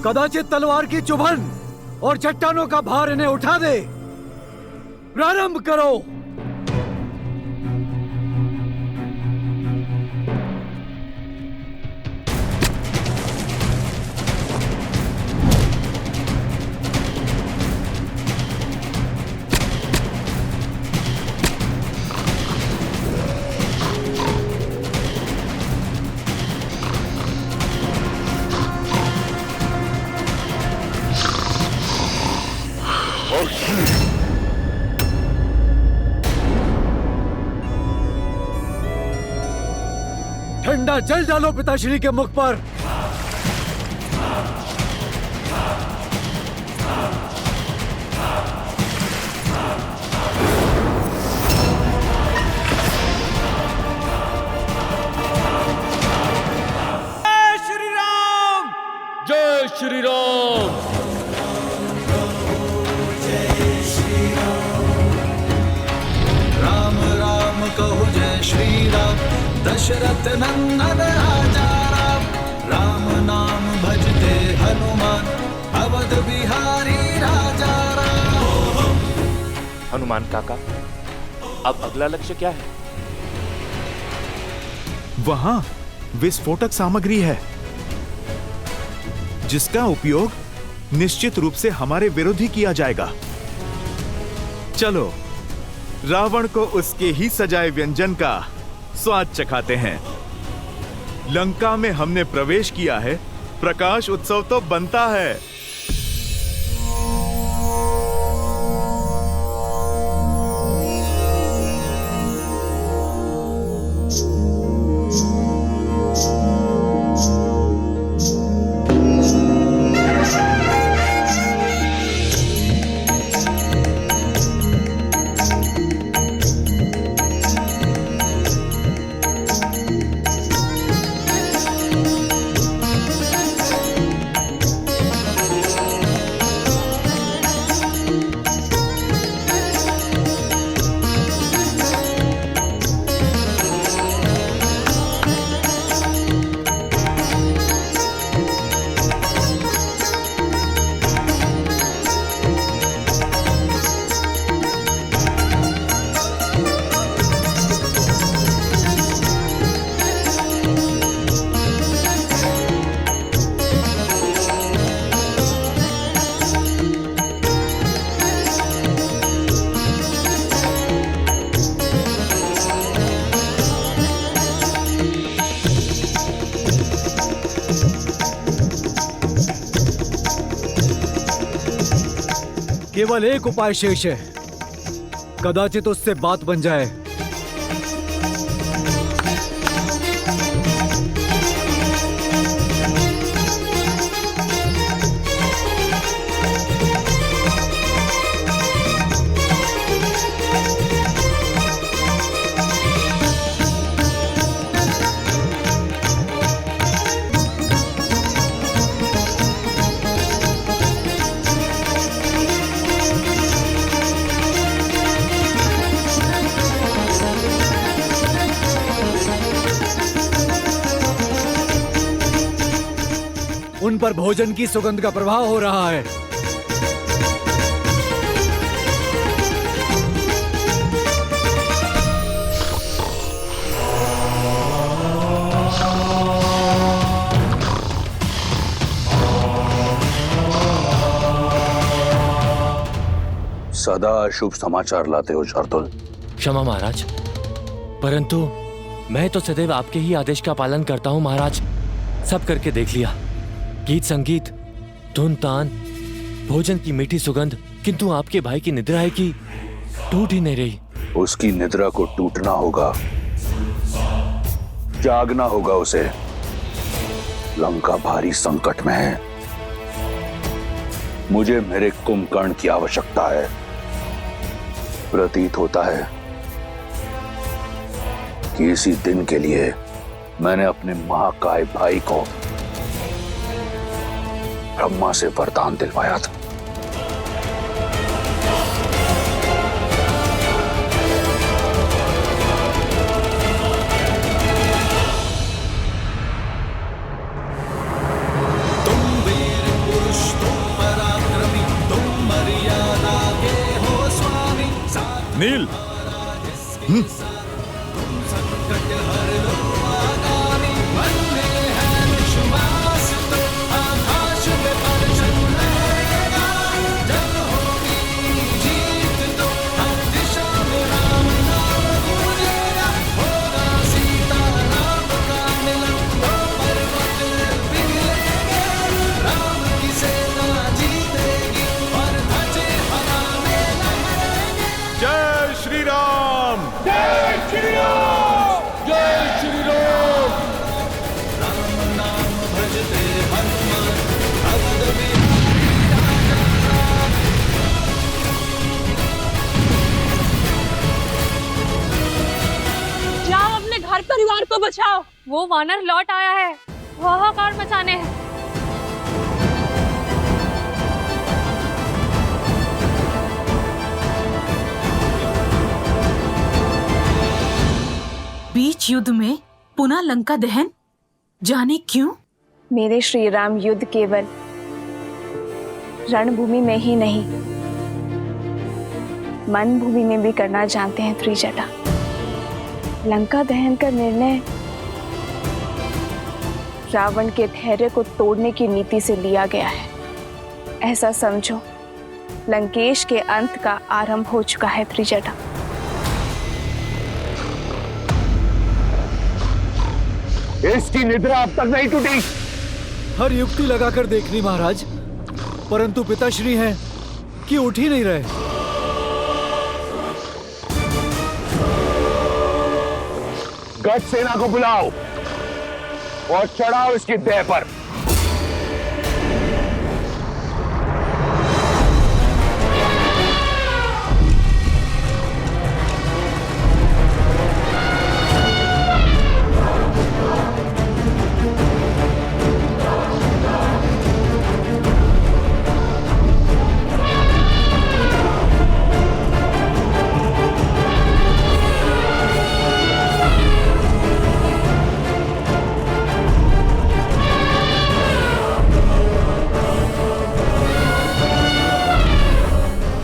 कदाचित तलवार की चुभन और चट्टानों का भार इन्हें उठा दे। प्रारंभ करो। डंडा जल डालो पिताश्री के मुख पर। जय श्री राम। राम राम कहो जय श्री राम, दशरथ नंदन राजा राम। राम नाम भजते हनुमान, अवध बिहारी राजा राम। हनुमान काका, अब अगला लक्ष्य क्या है? वहां विस्फोटक सामग्री है जिसका उपयोग निश्चित रूप से हमारे विरुद्ध ही किया जाएगा। चलो रावण को उसके ही सजाए व्यंजन का स्वाद चखाते हैं। लंका में हमने प्रवेश किया है, प्रकाश उत्सव तो बनता है। केवल एक उपाय शेष है, कदाचित उससे बात बन जाए। उन पर भोजन की सुगंध का प्रभाव हो रहा है। सदा शुभ समाचार लाते हो शार्दुल। क्षमा महाराज, परंतु मैं तो सदैव आपके ही आदेश का पालन करता हूँ महाराज। सब करके देख लिया, गीत संगीत, धुन तान, भोजन की मीठी सुगंध, किंतु आपके भाई की निद्रा है कि टूट ही नहीं रही। उसकी निद्रा को टूटना होगा, जागना होगा उसे। लंका भारी संकट में है। मुझे मेरे कुंभकर्ण की आवश्यकता है। प्रतीत होता है कि इसी दिन के लिए मैंने अपने महाकाय भाई को ब्रह्मा से वरदान दिलवाया था। तुम वीर पुरुष, तुम पराक्रमी, तुम मर्यादा के हो स्वामी। नील, संकट हर लो आगामी, मन में है विश्वास तो आकाश में परचम लहरेगा। जब होगी जीत तो हर दिशा में राम नाम गूंजेगा। होगा सीता राम का मिलन, वो पर्वत पिघलेंगे। राम की सेना जीतेगी और ध्वजे हवा में लहरेंगे। जय श्री राम। जय श्री राम। जय श्री राम। परिवार को बचाओ। वो वानर लौट आया है, हाहाकार मचाने। बीच युद्ध में पुनः लंका दहन, जाने क्यों? मेरे श्री राम युद्ध केवल रणभूमि में ही नहीं, मन भूमि में भी करना जानते हैं त्रिजटा। लंका दहन का निर्णय रावण के धैर्य को तोड़ने की नीति से लिया गया है। ऐसा समझो लंकेश के अंत का आरंभ हो चुका है त्रिजटा। इसकी निद्रा अब तक नहीं टूटी। हर युक्ति लगाकर देख ली महाराज, परंतु पिताश्री हैं कि उठ ही नहीं रहे। गज सेना को बुलाओ और चढ़ाओ इसकी देह पर।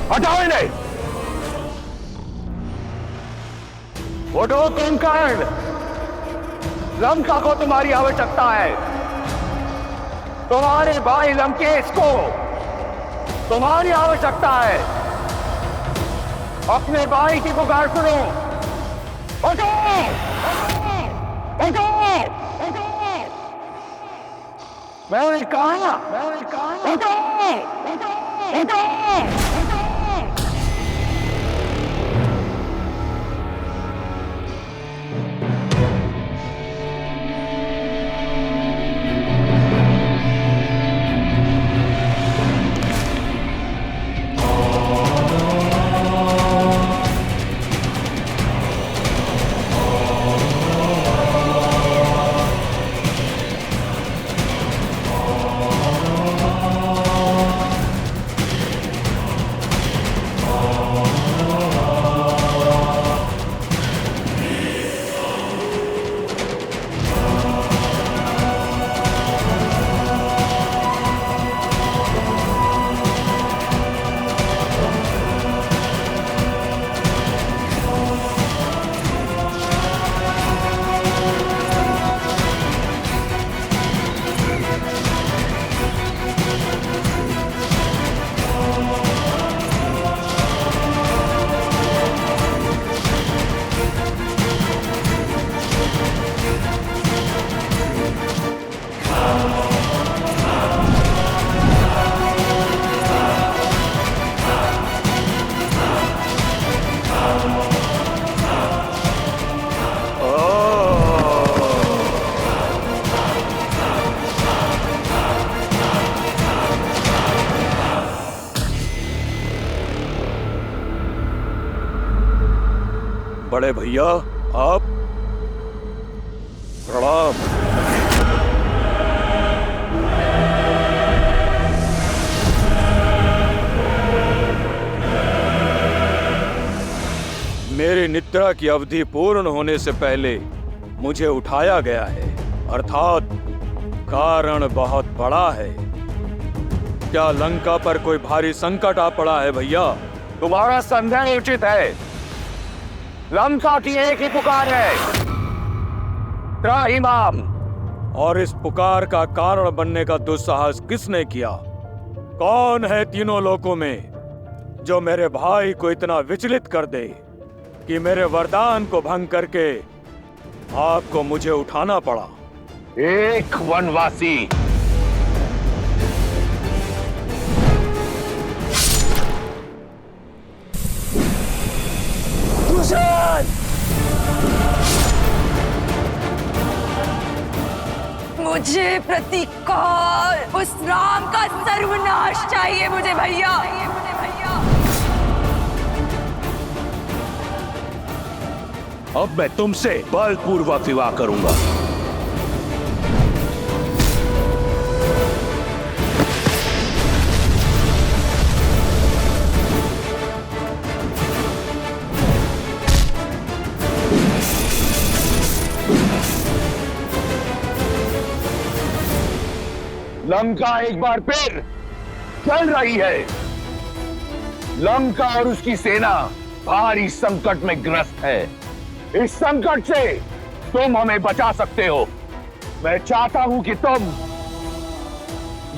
हटाओ इन्हें। उठो कुंभकर्ण, लंका को तुम्हारी आवश्यकता है। तुम्हारे भाई लंकेश को तुम्हारी आवश्यकता है। अपने भाई की पुकार सुनो। उठो, उठो, उठो। मैंने कहा, उठो, उठो, उठो। बड़े भैया आप प्रणाम। मेरी निद्रा की अवधि पूर्ण होने से पहले मुझे उठाया गया है, अर्थात कारण बहुत बड़ा है। क्या लंका पर कोई भारी संकट आ पड़ा है भैया? तुम्हारा संदेह उचित है। लंका की एक ही पुकार है, त्राहिमाम। और इस पुकार का कारण बनने का दुस्साहस किसने किया? कौन है तीनों लोकों में जो मेरे भाई को इतना विचलित कर दे कि मेरे वरदान को भंग करके आपको मुझे उठाना पड़ा? एक वनवासी। मुझे प्रतिकार, उस राम का सर्वनाश चाहिए मुझे भैया। अब मैं तुमसे बलपूर्वक विवाह करूंगा। लंका एक बार फिर चल रही है। लंका और उसकी सेना भारी संकट में ग्रस्त है। इस संकट से तुम हमें बचा सकते हो। मैं चाहता हूं कि तुम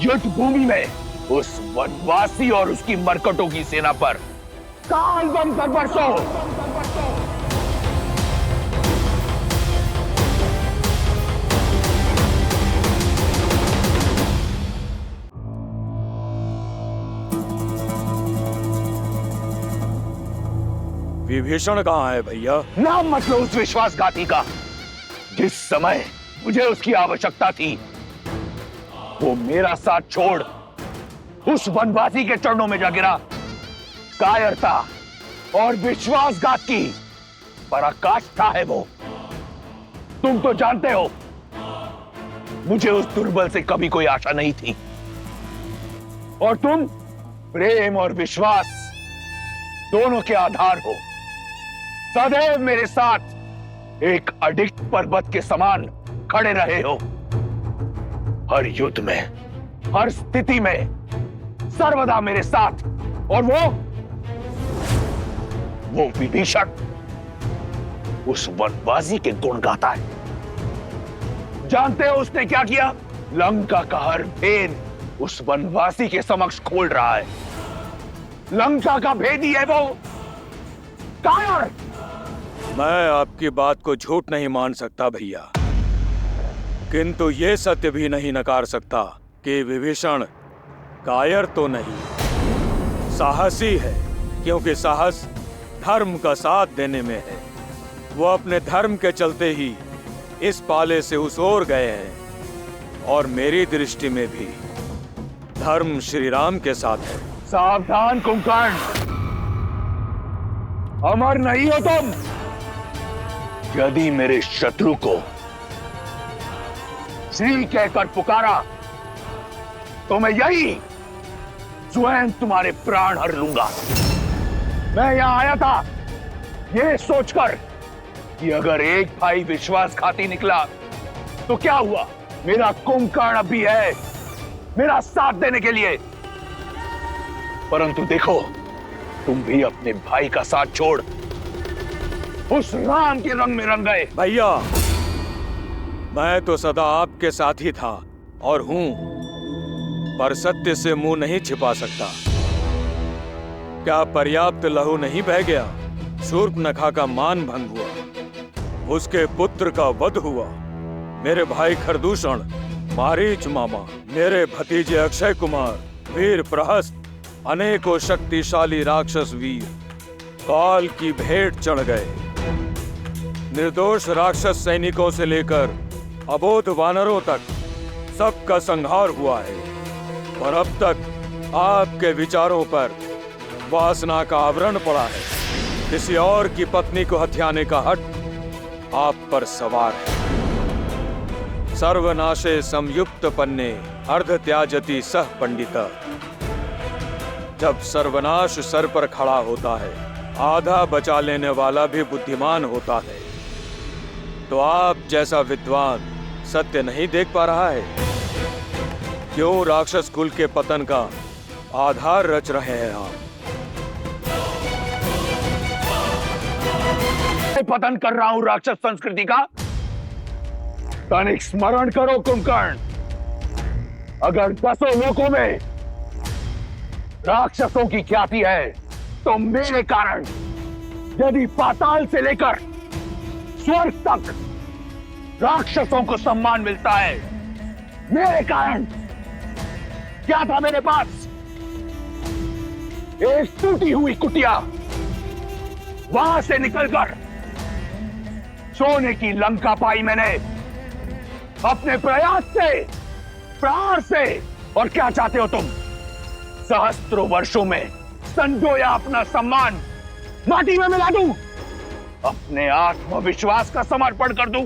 युद्ध भूमि में उस वनवासी और उसकी मरकटों की सेना पर काल बम कर बरसो। विभीषण कहाँ है भैया? नाम मत लो उस विश्वासघाती का। जिस समय मुझे उसकी आवश्यकता थी, वो मेरा साथ छोड़ उस वनवासी के चरणों में जा गिरा। कायरता और विश्वासघात की पराकाष्ठा है वो। तुम तो जानते हो, मुझे उस दुर्बल से कभी कोई आशा नहीं थी, और तुम प्रेम और विश्वास दोनों के आधार हो। सदैव मेरे साथ एक अडिग पर्वत के समान खड़े रहे हो। हर युद्ध में, हर स्थिति में सर्वदा मेरे साथ। और वो विभीषण उस वनवासी के गुण गाता है। जानते हो उसने क्या किया? लंका का हर भेद उस वनवासी के समक्ष खोल रहा है। लंका का भेदी है वो कायर। मैं आपकी बात को झूठ नहीं मान सकता भैया, किंतु ये सत्य भी नहीं नकार सकता कि विभीषण कायर तो नहीं, साहसी है। क्योंकि साहस धर्म का साथ देने में है। वो अपने धर्म के चलते ही इस पाले से उस ओर गए हैं, और मेरी दृष्टि में भी धर्म श्री राम के साथ है। सावधान कुंभकर्ण, अमर नहीं हो तुम। यदि मेरे शत्रु को श्री कहकर पुकारा तो मैं यही स्वयं तुम्हारे प्राण हर लूंगा। मैं यहां आया था यह सोचकर कि अगर एक भाई विश्वासघाती निकला तो क्या हुआ? मेरा कुंभकर्ण भी है मेरा साथ देने के लिए। परंतु देखो, तुम भी अपने भाई का साथ छोड़ उस राम के रंग में रंग गए। भैया, मैं तो सदा आपके साथ ही था और हूं, पर सत्य से मुंह नहीं छिपा सकता। क्या पर्याप्त लहू नहीं बह गया? शूर्पनखा का मान भंग हुआ, उसके पुत्र का वध हुआ। मेरे भाई खरदूषण, मारीच मामा, मेरे भतीजे अक्षय कुमार, वीर प्रहस्त, अनेकों शक्तिशाली राक्षस वीर काल की भेंट चढ़ गए। निर्दोष राक्षस सैनिकों से लेकर अबोध वानरों तक सबका संहार हुआ है। और अब तक आपके विचारों पर वासना का आवरण पड़ा है। किसी और की पत्नी को हथियाने का हट आप पर सवार है। सर्वनाशे संयुक्त पन्ने अर्ध त्याजति सह पंडिता। जब सर्वनाश सर पर खड़ा होता है, आधा बचा लेने वाला भी बुद्धिमान होता है। तो आप जैसा विद्वान सत्य नहीं देख पा रहा है? क्यों राक्षस कुल के पतन का आधार रच रहे हैं आप? पतन कर रहा हूं राक्षस संस्कृति का। तनिक स्मरण करो कुंभकर्ण, अगर 10 लोकों में राक्षसों की ख्याति है तो मेरे कारण यदि पाताल से लेकर स्वर्ग तक राक्षसों को सम्मान मिलता है, मेरे कारण क्या था मेरे पास? एक टूटी हुई कुटिया, वहां से निकलकर सोने की लंका पाई मैंने अपने प्रयास से, प्राण से। और क्या चाहते हो तुम? सहस्त्रों वर्षों में संजोया अपना सम्मान माटी में मिला दूं? अपने आत्मविश्वास का समर्पण कर दूं?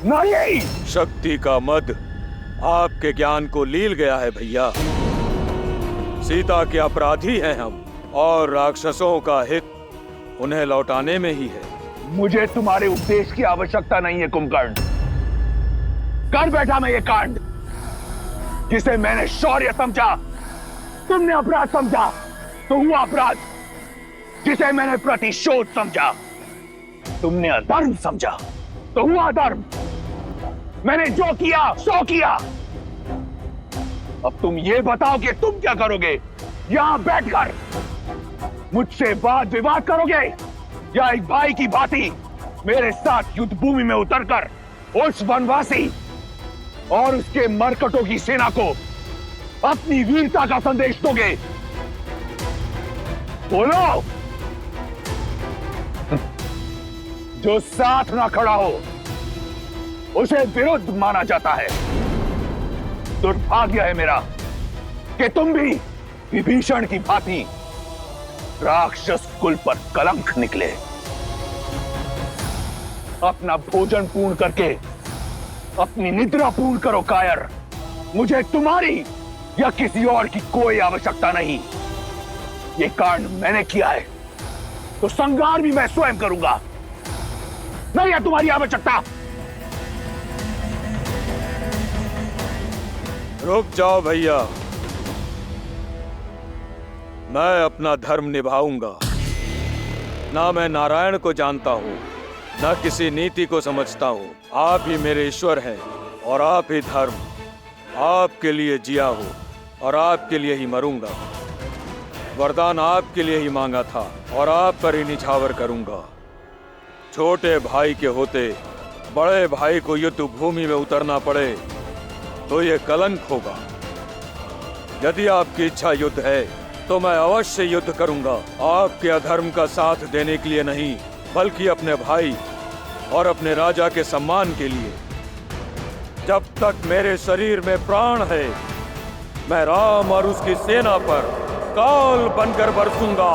नहीं। शक्ति का मद आपके ज्ञान को लील गया है भैया। सीता के अपराधी हैं हम, और राक्षसों का हित उन्हें लौटाने में ही है। मुझे तुम्हारे उपदेश की आवश्यकता नहीं है कुंभकर्ण। कर बैठा मैं ये कांड जिसे मैंने शौर्य समझा, तुमने अपराध समझा तो हुआ अपराध। जिसे मैंने प्रतिशोध समझा, तुमने अधर्म समझा तो हुआ अधर्म। मैंने जो किया सो किया। अब तुम ये बताओ कि तुम क्या करोगे? यहां बैठकर मुझसे वाद विवाद करोगे, या एक भाई की भांति मेरे साथ युद्ध भूमि में उतरकर उस वनवासी और उसके मरकटों की सेना को अपनी वीरता का संदेश दोगे? बोलो। जो साथ ना खड़ा हो उसे विरुद्ध माना जाता है। दुर्भाग्य है मेरा कि तुम भी विभीषण की भांति राक्षस कुल पर कलंक निकले। अपना भोजन पूर्ण करके अपनी निद्रा पूर्ण करो कायर। मुझे तुम्हारी या किसी और की कोई आवश्यकता नहीं। ये कांड मैंने किया है तो संहार भी मैं स्वयं करूंगा। नहीं है तुम्हारी आवश्यकता। रुक जाओ भैया, मैं अपना धर्म निभाऊंगा। ना मैं नारायण को जानता हूं, ना किसी नीति को समझता हूं। आप ही मेरे ईश्वर हैं और आप ही धर्म। आपके लिए जिया हूं और आपके लिए ही मरूंगा। वरदान आपके लिए ही मांगा था और आप पर ही निछावर करूंगा। छोटे भाई के होते बड़े भाई को युद्ध भूमि में उतरना पड़े तो ये कलंक होगा। यदि आपकी इच्छा युद्ध है तो मैं अवश्य युद्ध करूंगा। आपके अधर्म का साथ देने के लिए नहीं, बल्कि अपने भाई और अपने राजा के सम्मान के लिए। जब तक मेरे शरीर में प्राण है, मैं राम और उसकी सेना पर काल बनकर बरसूंगा।